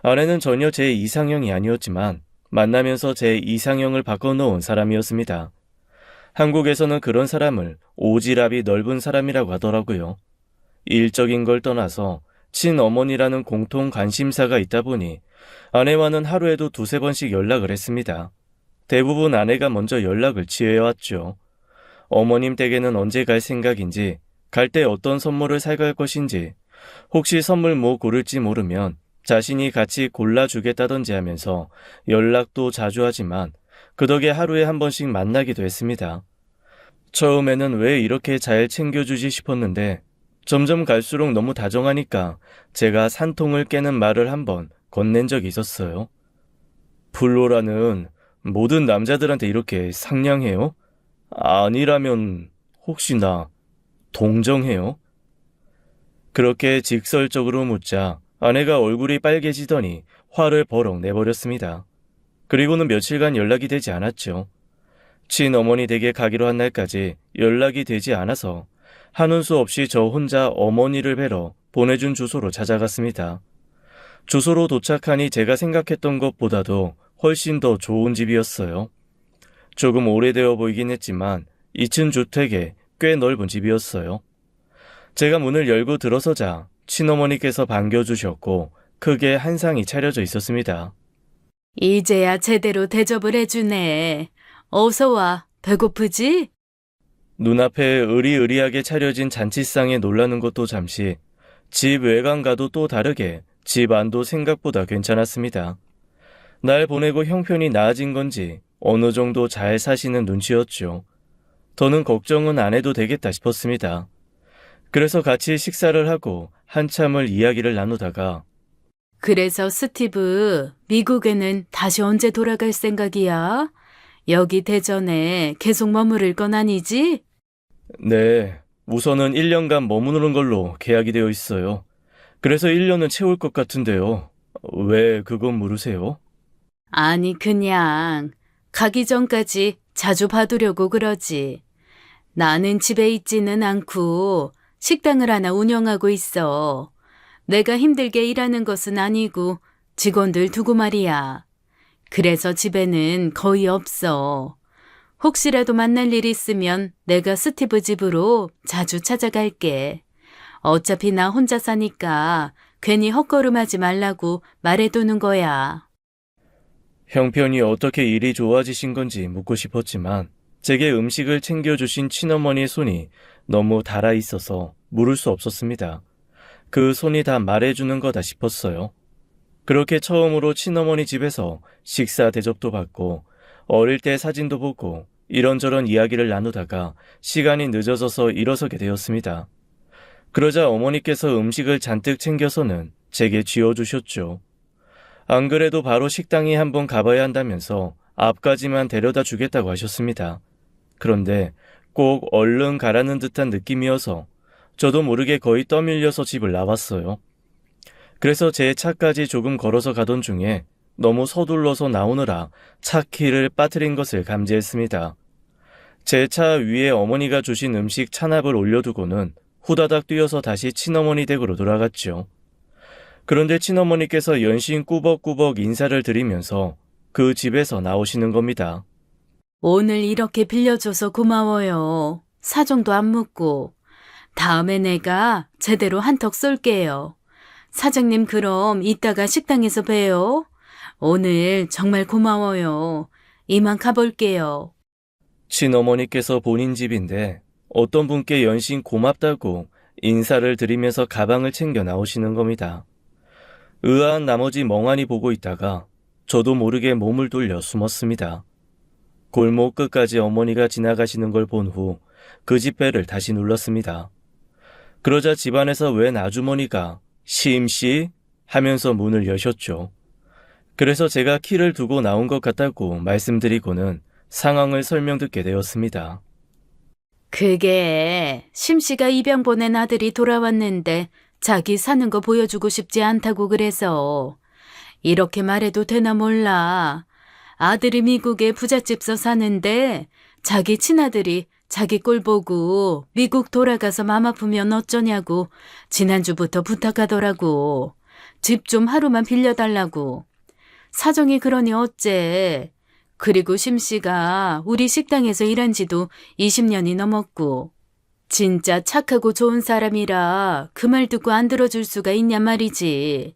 아내는 전혀 제 이상형이 아니었지만 만나면서 제 이상형을 바꿔놓은 사람이었습니다. 한국에서는 그런 사람을 오지랖이 넓은 사람이라고 하더라고요. 일적인 걸 떠나서 친어머니라는 공통 관심사가 있다 보니 아내와는 하루에도 두세 번씩 연락을 했습니다. 대부분 아내가 먼저 연락을 취해왔죠. 어머님 댁에는 언제 갈 생각인지, 갈 때 어떤 선물을 사갈 것인지, 혹시 선물 뭐 고를지 모르면 자신이 같이 골라주겠다던지 하면서 연락도 자주 하지만 그 덕에 하루에 한 번씩 만나기도 했습니다. 처음에는 왜 이렇게 잘 챙겨주지 싶었는데 점점 갈수록 너무 다정하니까 제가 산통을 깨는 말을 한번 건넨 적이 있었어요. 플로라는 모든 남자들한테 이렇게 상냥해요? 아니라면 혹시나 동정해요? 그렇게 직설적으로 묻자 아내가 얼굴이 빨개지더니 화를 버럭 내버렸습니다. 그리고는 며칠간 연락이 되지 않았죠. 친어머니 댁에 가기로 한 날까지 연락이 되지 않아서 하는 수 없이 저 혼자 어머니를 뵈러 보내준 주소로 찾아갔습니다. 주소로 도착하니 제가 생각했던 것보다도 훨씬 더 좋은 집이었어요. 조금 오래되어 보이긴 했지만 2층 주택에 꽤 넓은 집이었어요. 제가 문을 열고 들어서자 친어머니께서 반겨주셨고 크게 한상이 차려져 있었습니다. 이제야 제대로 대접을 해주네. 어서 와. 배고프지? 눈앞에 으리으리하게 차려진 잔치상에 놀라는 것도 잠시, 집 외관과도 또 다르게 집 안도 생각보다 괜찮았습니다. 날 보내고 형편이 나아진 건지 어느 정도 잘 사시는 눈치였죠. 더는 걱정은 안 해도 되겠다 싶었습니다. 그래서 같이 식사를 하고 한참을 이야기를 나누다가 그래서 스티브, 미국에는 다시 언제 돌아갈 생각이야? 여기 대전에 계속 머무를 건 아니지? 네, 우선은 1년간 머무르는 걸로 계약이 되어 있어요. 그래서 1년은 채울 것 같은데요. 왜 그건 물으세요? 아니, 그냥 가기 전까지 자주 봐두려고 그러지. 나는 집에 있지는 않고 식당을 하나 운영하고 있어. 내가 힘들게 일하는 것은 아니고 직원들 두고 말이야. 그래서 집에는 거의 없어. 혹시라도 만날 일 있으면 내가 스티브 집으로 자주 찾아갈게. 어차피 나 혼자 사니까 괜히 헛걸음하지 말라고 말해두는 거야. 형편이 어떻게 일이 좋아지신 건지 묻고 싶었지만 제게 음식을 챙겨주신 친어머니의 손이 너무 달아 있어서 물을 수 없었습니다. 그 손이 다 말해주는 거다 싶었어요. 그렇게 처음으로 친어머니 집에서 식사 대접도 받고 어릴 때 사진도 보고 이런저런 이야기를 나누다가 시간이 늦어져서 일어서게 되었습니다. 그러자 어머니께서 음식을 잔뜩 챙겨서는 제게 쥐어주셨죠. 안 그래도 바로 식당에 한번 가봐야 한다면서 앞까지만 데려다 주겠다고 하셨습니다. 그런데 꼭 얼른 가라는 듯한 느낌이어서 저도 모르게 거의 떠밀려서 집을 나왔어요. 그래서 제 차까지 조금 걸어서 가던 중에 너무 서둘러서 나오느라 차 키를 빠뜨린 것을 감지했습니다. 제 차 위에 어머니가 주신 음식 찬압을 올려두고는 후다닥 뛰어서 다시 친어머니 댁으로 돌아갔죠. 그런데 친어머니께서 연신 꾸벅꾸벅 인사를 드리면서 그 집에서 나오시는 겁니다. 오늘 이렇게 빌려줘서 고마워요. 사정도 안 묻고. 다음에 내가 제대로 한턱 쏠게요. 사장님 그럼 이따가 식당에서 봬요. 오늘 정말 고마워요. 이만 가볼게요. 친어머니께서 본인 집인데 어떤 분께 연신 고맙다고 인사를 드리면서 가방을 챙겨 나오시는 겁니다. 의아한 나머지 멍하니 보고 있다가 저도 모르게 몸을 돌려 숨었습니다. 골목 끝까지 어머니가 지나가시는 걸 본 후 그 집 배를 다시 눌렀습니다. 그러자 집안에서 웬 아주머니가 심씨 하면서 문을 여셨죠. 그래서 제가 키를 두고 나온 것 같다고 말씀드리고는 상황을 설명 듣게 되었습니다. 그게 심씨가 입양 보낸 아들이 돌아왔는데 자기 사는 거 보여주고 싶지 않다고 그래서. 이렇게 말해도 되나 몰라. 아들이 미국에 부잣집서 사는데 자기 친아들이 자기 꼴 보고 미국 돌아가서 맘 아프면 어쩌냐고 지난주부터 부탁하더라고. 집 좀 하루만 빌려달라고. 사정이 그러니 어째. 그리고 심씨가 우리 식당에서 일한 지도 20년이 넘었고 진짜 착하고 좋은 사람이라 그 말 듣고 안 들어줄 수가 있냔 말이지.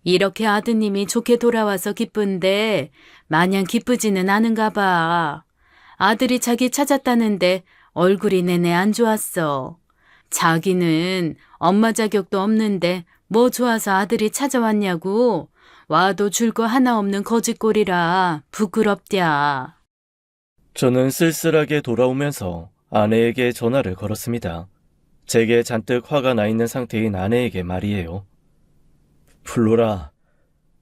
이렇게 아드님이 좋게 돌아와서 기쁜데 마냥 기쁘지는 않은가 봐. 아들이 자기 찾았다는데 얼굴이 내내 안 좋았어. 자기는 엄마 자격도 없는데 뭐 좋아서 아들이 찾아왔냐고. 와도 줄 거 하나 없는 거짓골이라 부끄럽랴. 저는 쓸쓸하게 돌아오면서 아내에게 전화를 걸었습니다. 제게 잔뜩 화가 나 있는 상태인 아내에게 말이에요. 플로라,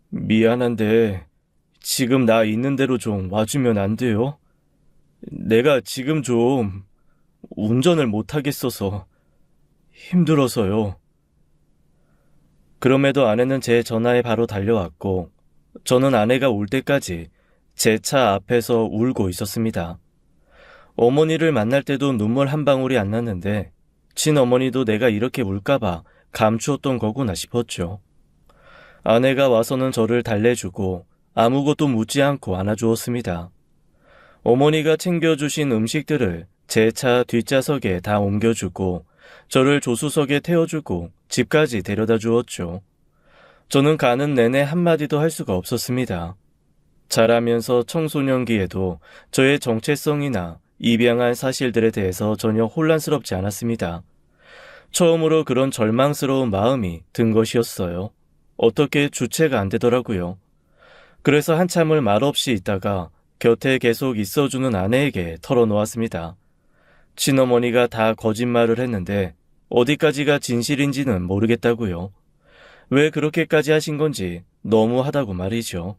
미안한데 지금 나 있는 대로 좀 와주면 안 돼요? 내가 지금 좀 운전을 못하겠어서 힘들어서요. 그럼에도 아내는 제 전화에 바로 달려왔고 저는 아내가 올 때까지 제 차 앞에서 울고 있었습니다. 어머니를 만날 때도 눈물 한 방울이 안 났는데 친어머니도 내가 이렇게 울까봐 감추었던 거구나 싶었죠. 아내가 와서는 저를 달래주고 아무것도 묻지 않고 안아주었습니다. 어머니가 챙겨주신 음식들을 제 차 뒷좌석에 다 옮겨주고 저를 조수석에 태워주고 집까지 데려다 주었죠. 저는 가는 내내 한마디도 할 수가 없었습니다. 자라면서 청소년기에도 저의 정체성이나 입양한 사실들에 대해서 전혀 혼란스럽지 않았습니다. 처음으로 그런 절망스러운 마음이 든 것이었어요. 어떻게 주체가 안 되더라고요. 그래서 한참을 말없이 있다가 곁에 계속 있어주는 아내에게 털어놓았습니다. 친어머니가 다 거짓말을 했는데 어디까지가 진실인지는 모르겠다고요. 왜 그렇게까지 하신 건지 너무하다고 말이죠.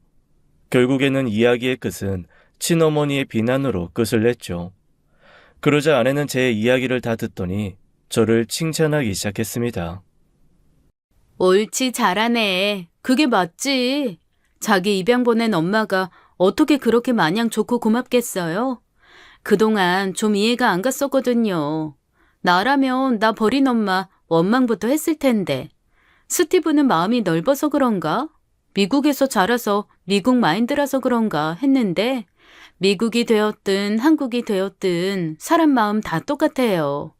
결국에는 이야기의 끝은 친어머니의 비난으로 끝을 냈죠. 그러자 아내는 제 이야기를 다 듣더니 저를 칭찬하기 시작했습니다. 옳지, 잘하네. 그게 맞지. 자기 입양 보낸 엄마가 어떻게 그렇게 마냥 좋고 고맙겠어요? 그동안 좀 이해가 안 갔었거든요. 나라면 나 버린 엄마 원망부터 했을 텐데. 스티브는 마음이 넓어서 그런가? 미국에서 자라서 미국 마인드라서 그런가 했는데 미국이 되었든 한국이 되었든 사람 마음 다 똑같아요.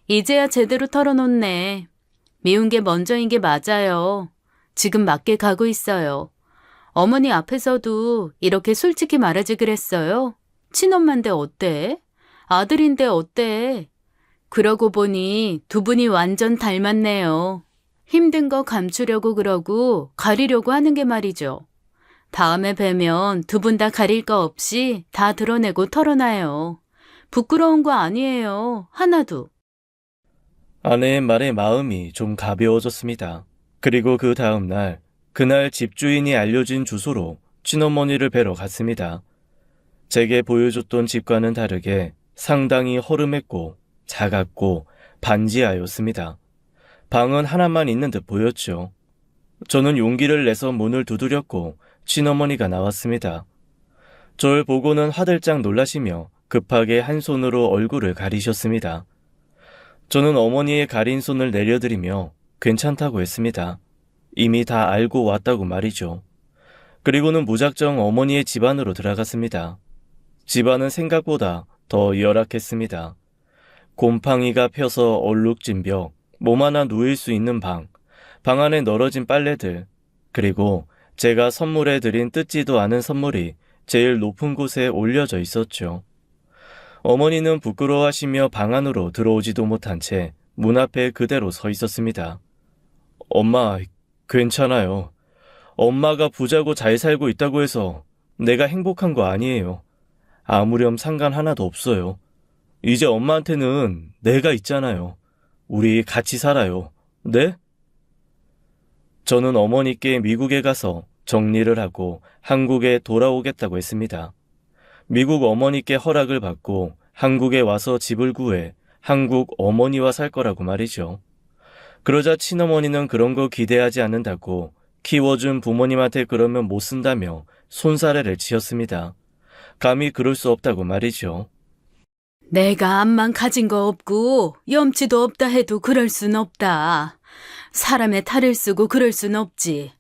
이제야 제대로 털어놓네. 미운 게 먼저인 게 맞아요. 지금 맞게 가고 있어요. 어머니 앞에서도 이렇게 솔직히 말하지 그랬어요. 친엄마인데 어때? 아들인데 어때? 그러고 보니 두 분이 완전 닮았네요. 힘든 거 감추려고 그러고 가리려고 하는 게 말이죠. 다음에 뵈면 두 분 다 가릴 거 없이 다 드러내고 털어놔요. 부끄러운 거 아니에요. 하나도. 아내의 말에 마음이 좀 가벼워졌습니다. 그리고 그 다음 날, 그날 집주인이 알려진 주소로 친어머니를 뵈러 갔습니다. 제게 보여줬던 집과는 다르게 상당히 허름했고 작았고 반지하였습니다. 방은 하나만 있는 듯 보였죠. 저는 용기를 내서 문을 두드렸고 친어머니가 나왔습니다. 절 보고는 화들짝 놀라시며 급하게 한 손으로 얼굴을 가리셨습니다. 저는 어머니의 가린 손을 내려드리며 괜찮다고 했습니다. 이미 다 알고 왔다고 말이죠. 그리고는 무작정 어머니의 집 안으로 들어갔습니다. 집안은 생각보다 더 열악했습니다. 곰팡이가 펴서 얼룩진 벽, 몸 하나 누일 수 있는 방, 방 안에 널어진 빨래들, 그리고 제가 선물해드린 뜯지도 않은 선물이 제일 높은 곳에 올려져 있었죠. 어머니는 부끄러워하시며 방 안으로 들어오지도 못한 채 문 앞에 그대로 서 있었습니다. 엄마, 괜찮아요. 엄마가 부자고 잘 살고 있다고 해서 내가 행복한 거 아니에요. 아무렴 상관 하나도 없어요. 이제 엄마한테는 내가 있잖아요. 우리 같이 살아요. 네? 저는 어머니께 미국에 가서 정리를 하고 한국에 돌아오겠다고 했습니다. 미국 어머니께 허락을 받고 한국에 와서 집을 구해 한국 어머니와 살 거라고 말이죠. 그러자 친어머니는 그런 거 기대하지 않는다고 키워준 부모님한테 그러면 못 쓴다며 손사래를 치었습니다. 감히 그럴 수 없다고 말이죠. 내가 암만 가진 거 없고 염치도 없다 해도 그럴 순 없다. 사람의 탈을 쓰고 그럴 순 없지.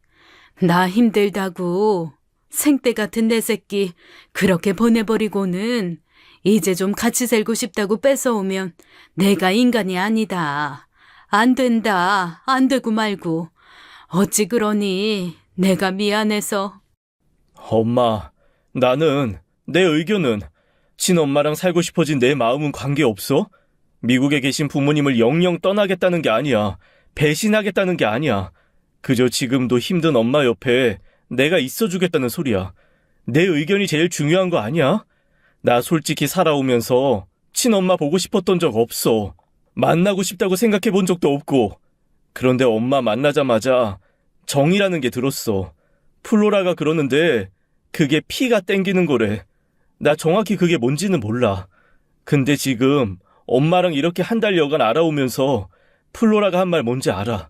나 힘들다고 생떼 같은 내 새끼 그렇게 보내버리고는 이제 좀 같이 살고 싶다고 뺏어오면 내가 인간이 아니다. 안 된다. 안 되고 말고. 어찌 그러니 내가 미안해서. 엄마, 나는, 내 의견은 친엄마랑 살고 싶어진 내 마음은 관계없어? 미국에 계신 부모님을 영영 떠나겠다는 게 아니야. 배신하겠다는 게 아니야. 그저 지금도 힘든 엄마 옆에 내가 있어주겠다는 소리야. 내 의견이 제일 중요한 거 아니야? 나 솔직히 살아오면서 친엄마 보고 싶었던 적 없어. 만나고 싶다고 생각해 본 적도 없고. 그런데 엄마 만나자마자 정이라는 게 들었어. 플로라가 그러는데 그게 피가 땡기는 거래. 나 정확히 그게 뭔지는 몰라. 근데 지금 엄마랑 이렇게 한 달여간 알아오면서 플로라가 한 말 뭔지 알아.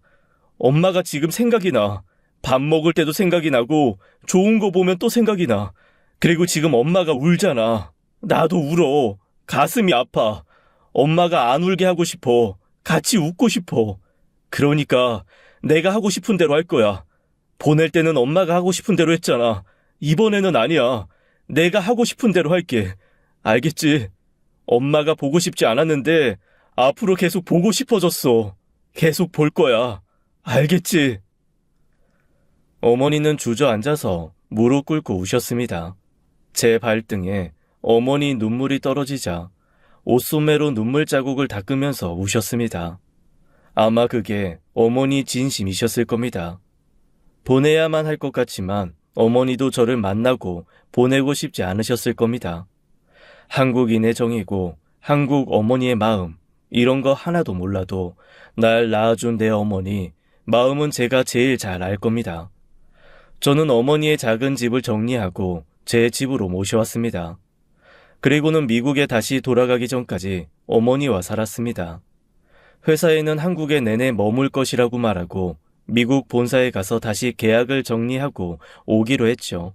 엄마가 지금 생각이 나. 밥 먹을 때도 생각이 나고 좋은 거 보면 또 생각이 나. 그리고 지금 엄마가 울잖아. 나도 울어. 가슴이 아파. 엄마가 안 울게 하고 싶어. 같이 웃고 싶어. 그러니까 내가 하고 싶은 대로 할 거야. 보낼 때는 엄마가 하고 싶은 대로 했잖아. 이번에는 아니야. 내가 하고 싶은 대로 할게. 알겠지? 엄마가 보고 싶지 않았는데 앞으로 계속 보고 싶어졌어. 계속 볼 거야. 알겠지? 어머니는 주저앉아서 무릎 꿇고 우셨습니다. 제 발등에 어머니 눈물이 떨어지자 옷소매로 눈물 자국을 닦으면서 우셨습니다. 아마 그게 어머니 진심이셨을 겁니다. 보내야만 할 것 같지만 어머니도 저를 만나고 보내고 싶지 않으셨을 겁니다. 한국인의 정이고 한국 어머니의 마음 이런 거 하나도 몰라도 날 낳아준 내 어머니 마음은 제가 제일 잘 알 겁니다. 저는 어머니의 작은 집을 정리하고 제 집으로 모셔왔습니다. 그리고는 미국에 다시 돌아가기 전까지 어머니와 살았습니다. 회사에는 한국에 내내 머물 것이라고 말하고 미국 본사에 가서 다시 계약을 정리하고 오기로 했죠.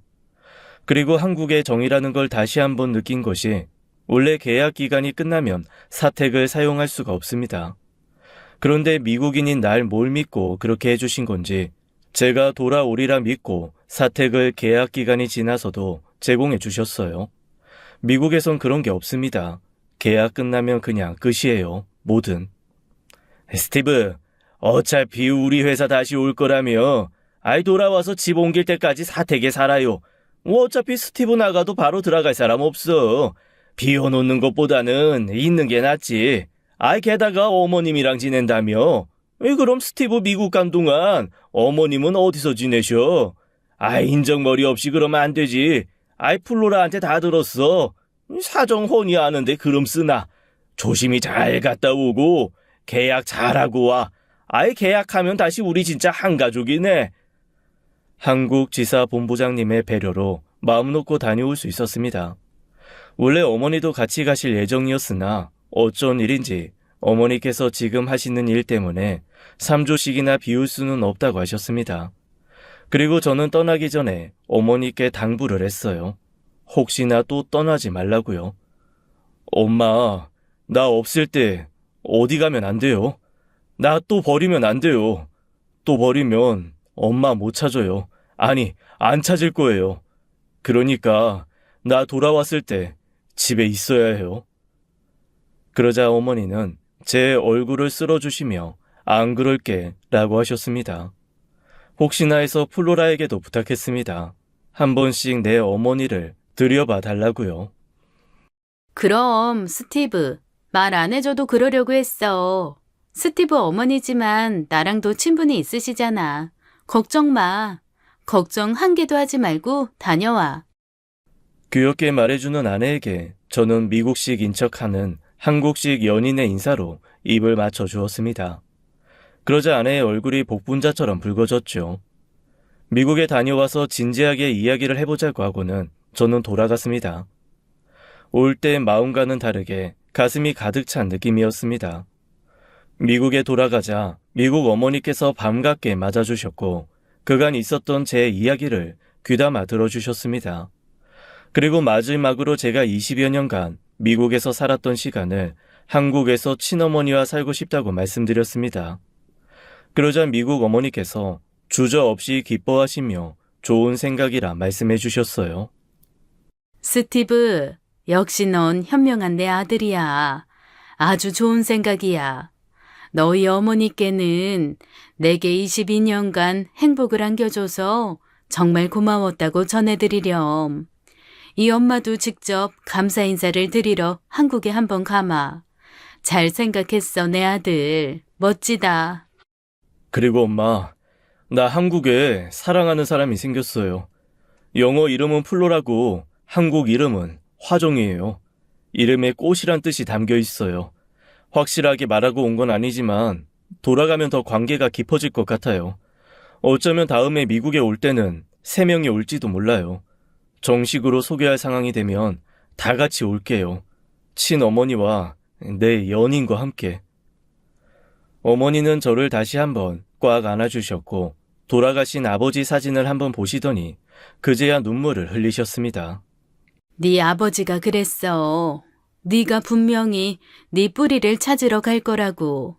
그리고 한국의 정이라는 걸 다시 한번 느낀 것이 원래 계약 기간이 끝나면 사택을 사용할 수가 없습니다. 그런데 미국인인 날 뭘 믿고 그렇게 해주신 건지 제가 돌아오리라 믿고 사택을 계약 기간이 지나서도 제공해 주셨어요. 미국에선 그런 게 없습니다. 계약 끝나면 그냥 끝이에요. 뭐든. 스티브, 어차피 우리 회사 다시 올 거라며. 아이 돌아와서 집 옮길 때까지 사택에 살아요. 어차피 스티브 나가도 바로 들어갈 사람 없어. 비워놓는 것보다는 있는 게 낫지. 아이 게다가 어머님이랑 지낸다며. 왜 그럼 스티브 미국 간 동안 어머님은 어디서 지내셔? 아이 인정머리 없이 그러면 안 되지. 아이 플로라한테 다 들었어. 사정 훤히 아는데 그럼 쓰나. 조심히 잘 갔다 오고 계약 잘하고 와. 아이 계약하면 다시 우리 진짜 한 가족이네. 한국 지사 본부장님의 배려로 마음 놓고 다녀올 수 있었습니다. 원래 어머니도 같이 가실 예정이었으나 어쩐 일인지 어머니께서 지금 하시는 일 때문에 3조씩이나 비울 수는 없다고 하셨습니다. 그리고 저는 떠나기 전에 어머니께 당부를 했어요. 혹시나 또 떠나지 말라고요. 엄마, 나 없을 때 어디 가면 안 돼요. 나 또 버리면 안 돼요. 또 버리면 엄마 못 찾아요. 아니, 안 찾을 거예요. 그러니까 나 돌아왔을 때 집에 있어야 해요. 그러자 어머니는 제 얼굴을 쓸어주시며 안 그럴게 라고 하셨습니다. 혹시나 해서 플로라에게도 부탁했습니다. 한 번씩 내 어머니를 들여봐 달라고요. 그럼 스티브, 말 안 해줘도 그러려고 했어. 스티브 어머니지만 나랑도 친분이 있으시잖아. 걱정 마. 걱정 한 개도 하지 말고 다녀와. 귀엽게 말해주는 아내에게 저는 미국식 인척하는 한국식 연인의 인사로 입을 맞춰주었습니다. 그러자 아내의 얼굴이 복분자처럼 붉어졌죠. 미국에 다녀와서 진지하게 이야기를 해보자고 하고는 저는 돌아갔습니다. 올 때 마음과는 다르게 가슴이 가득 찬 느낌이었습니다. 미국에 돌아가자 미국 어머니께서 반갑게 맞아주셨고 그간 있었던 제 이야기를 귀담아 들어주셨습니다. 그리고 마지막으로 제가 20여 년간 미국에서 살았던 시간을 한국에서 친어머니와 살고 싶다고 말씀드렸습니다. 그러자 미국 어머니께서 주저없이 기뻐하시며 좋은 생각이라 말씀해 주셨어요. 스티브, 역시 넌 현명한 내 아들이야. 아주 좋은 생각이야. 너희 어머니께는 내게 22년간 행복을 안겨줘서 정말 고마웠다고 전해드리렴. 이 엄마도 직접 감사 인사를 드리러 한국에 한번 가마. 잘 생각했어, 내 아들. 멋지다. 그리고 엄마, 나 한국에 사랑하는 사람이 생겼어요. 영어 이름은 플로라고 한국 이름은 화종이에요. 이름에 꽃이란 뜻이 담겨 있어요. 확실하게 말하고 온 건 아니지만 돌아가면 더 관계가 깊어질 것 같아요. 어쩌면 다음에 미국에 올 때는 3명이 올지도 몰라요. 정식으로 소개할 상황이 되면 다 같이 올게요. 친어머니와 내 연인과 함께. 어머니는 저를 다시 한번 꽉 안아주셨고 돌아가신 아버지 사진을 한번 보시더니 그제야 눈물을 흘리셨습니다. 네 아버지가 그랬어. 네가 분명히 네 뿌리를 찾으러 갈 거라고.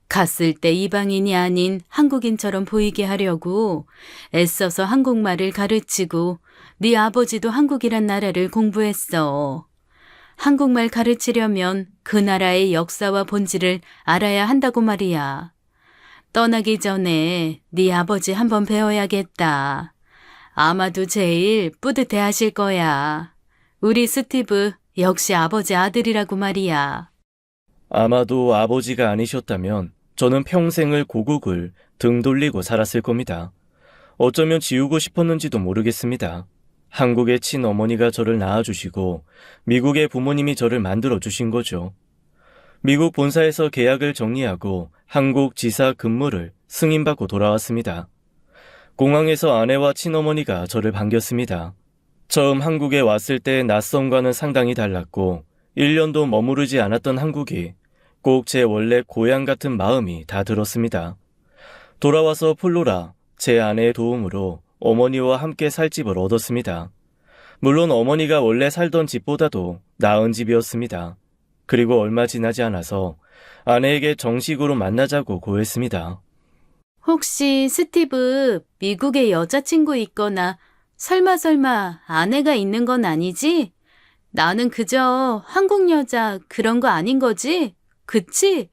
갔을 때 이방인이 아닌 한국인처럼 보이게 하려고 애써서 한국말을 가르치고 네 아버지도 한국이란 나라를 공부했어. 한국말 가르치려면 그 나라의 역사와 본질을 알아야 한다고 말이야. 떠나기 전에 네 아버지 한번 배워야겠다. 아마도 제일 뿌듯해 하실 거야. 우리 스티브 역시 아버지 아들이라고 말이야. 아마도 아버지가 아니셨다면 저는 평생을 고국을 등 돌리고 살았을 겁니다. 어쩌면 지우고 싶었는지도 모르겠습니다. 한국의 친어머니가 저를 낳아주시고 미국의 부모님이 저를 만들어주신 거죠. 미국 본사에서 계약을 정리하고 한국 지사 근무를 승인받고 돌아왔습니다. 공항에서 아내와 친어머니가 저를 반겼습니다. 처음 한국에 왔을 때 낯선과는 상당히 달랐고 1년도 머무르지 않았던 한국이 꼭 제 원래 고향 같은 마음이 다 들었습니다. 돌아와서 플로라, 제 아내의 도움으로 어머니와 함께 살 집을 얻었습니다. 물론 어머니가 원래 살던 집보다도 나은 집이었습니다. 그리고 얼마 지나지 않아서 아내에게 정식으로 만나자고 고했습니다. 혹시 스티브 미국에 여자친구 있거나 설마 아내가 있는 건 아니지? 나는 그저 한국 여자 그런 거 아닌 거지? 그치?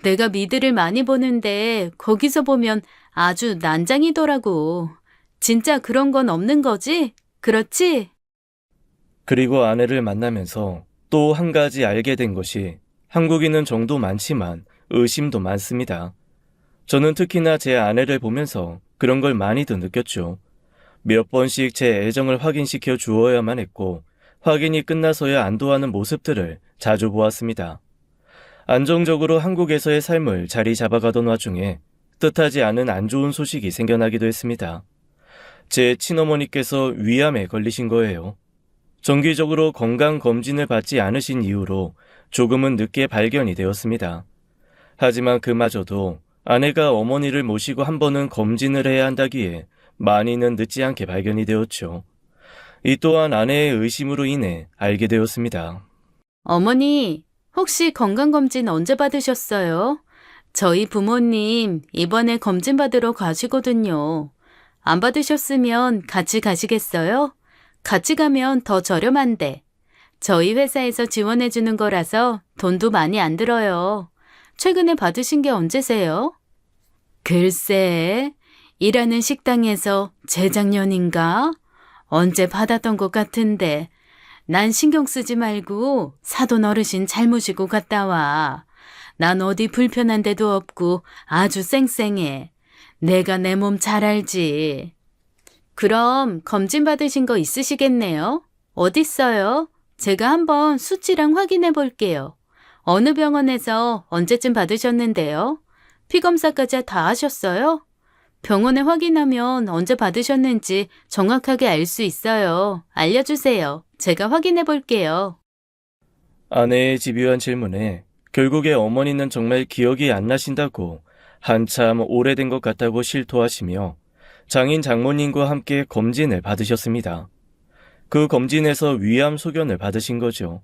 내가 미드를 많이 보는데 거기서 보면 아주 난장이더라고. 진짜 그런 건 없는 거지? 그렇지? 그리고 아내를 만나면서 또 한 가지 알게 된 것이 한국인은 정도 많지만 의심도 많습니다. 저는 특히나 제 아내를 보면서 그런 걸 많이도 느꼈죠. 몇 번씩 제 애정을 확인시켜 주어야만 했고 확인이 끝나서야 안도하는 모습들을 자주 보았습니다. 안정적으로 한국에서의 삶을 자리 잡아가던 와중에 뜻하지 않은 안 좋은 소식이 생겨나기도 했습니다. 제 친어머니께서 위암에 걸리신 거예요. 정기적으로 건강검진을 받지 않으신 이후로 조금은 늦게 발견이 되었습니다. 하지만 그마저도 아내가 어머니를 모시고 한 번은 검진을 해야 한다기에 많이는 늦지 않게 발견이 되었죠. 이 또한 아내의 의심으로 인해 알게 되었습니다. 어머니, 혹시 건강검진 언제 받으셨어요? 저희 부모님 이번에 검진 받으러 가시거든요. 안 받으셨으면 같이 가시겠어요? 같이 가면 더 저렴한데. 저희 회사에서 지원해주는 거라서 돈도 많이 안 들어요. 최근에 받으신 게 언제세요? 글쎄, 일하는 식당에서 재작년인가? 언제 받았던 것 같은데. 난 신경 쓰지 말고 사돈 어르신 잘 모시고 갔다 와. 난 어디 불편한 데도 없고 아주 쌩쌩해. 내가 내 몸 잘 알지. 그럼 검진 받으신 거 있으시겠네요? 어딨어요? 제가 한번 수치랑 확인해 볼게요. 어느 병원에서 언제쯤 받으셨는데요? 피 검사까지 다 하셨어요? 병원에 확인하면 언제 받으셨는지 정확하게 알 수 있어요. 알려주세요. 제가 확인해 볼게요. 아내의 집요한 질문에 결국에 어머니는 정말 기억이 안 나신다고 한참 오래된 것 같다고 실토하시며 장인 장모님과 함께 검진을 받으셨습니다. 그 검진에서 위암 소견을 받으신 거죠.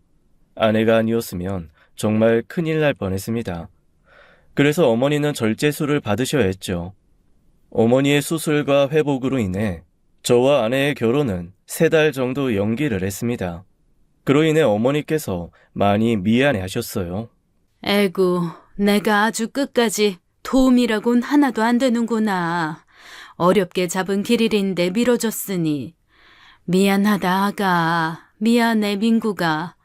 아내가 아니었으면 정말 큰일 날 뻔했습니다. 그래서 어머니는 절제술을 받으셔야 했죠. 어머니의 수술과 회복으로 인해 저와 아내의 결혼은 3달 정도 연기를 했습니다. 그로 인해 어머니께서 많이 미안해 하셨어요. 에구, 내가 아주 끝까지 도움이라곤 하나도 안 되는구나. 어렵게 잡은 길일인데 미뤄줬으니. 미안하다, 아가. 미안해, 민구가.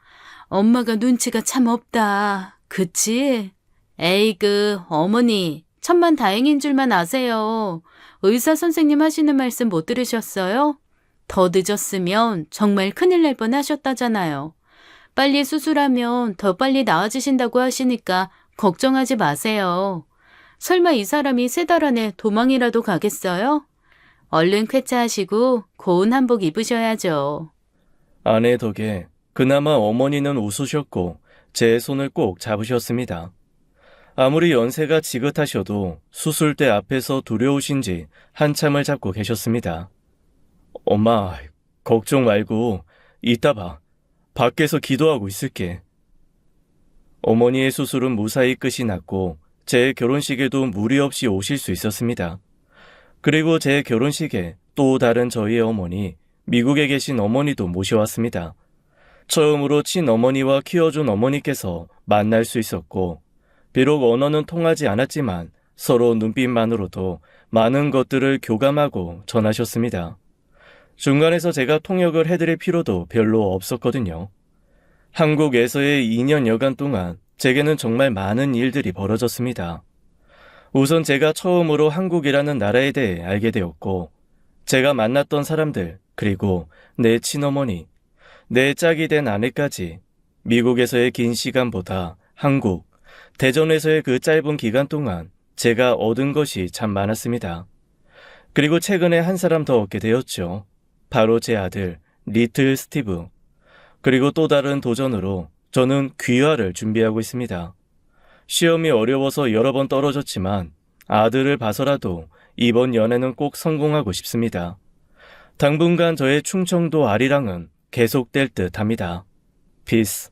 엄마가 눈치가 참 없다. 그치? 에이그, 어머니. 천만 다행인 줄만 아세요. 의사 선생님 하시는 말씀 못 들으셨어요? 더 늦었으면 정말 큰일 날 뻔 하셨다잖아요. 빨리 수술하면 더 빨리 나아지신다고 하시니까 걱정하지 마세요. 설마 이 사람이 3달 안에 도망이라도 가겠어요? 얼른 쾌차하시고 고운 한복 입으셔야죠. 아내 덕에 그나마 어머니는 웃으셨고 제 손을 꼭 잡으셨습니다. 아무리 연세가 지긋하셔도 수술대 앞에서 두려우신지 한참을 잡고 계셨습니다. 엄마, 걱정 말고 이따 봐. 밖에서 기도하고 있을게. 어머니의 수술은 무사히 끝이 났고 제 결혼식에도 무리 없이 오실 수 있었습니다. 그리고 제 결혼식에 또 다른 저희의 어머니, 미국에 계신 어머니도 모셔왔습니다. 처음으로 친어머니와 키워준 어머니께서 만날 수 있었고 비록 언어는 통하지 않았지만 서로 눈빛만으로도 많은 것들을 교감하고 전하셨습니다. 중간에서 제가 통역을 해드릴 필요도 별로 없었거든요. 한국에서의 2년 여간 동안 제게는 정말 많은 일들이 벌어졌습니다. 우선 제가 처음으로 한국이라는 나라에 대해 알게 되었고 제가 만났던 사람들 그리고 내 친어머니, 내 짝이 된 아내까지 미국에서의 긴 시간보다 한국, 대전에서의 그 짧은 기간 동안 제가 얻은 것이 참 많았습니다. 그리고 최근에 한 사람 더 얻게 되었죠. 바로 제 아들 리틀 스티브. 그리고 또 다른 도전으로 저는 귀화를 준비하고 있습니다. 시험이 어려워서 여러 번 떨어졌지만 아들을 봐서라도 이번 연애는 꼭 성공하고 싶습니다. 당분간 저의 충청도 아리랑은 계속될 듯 합니다. 피스.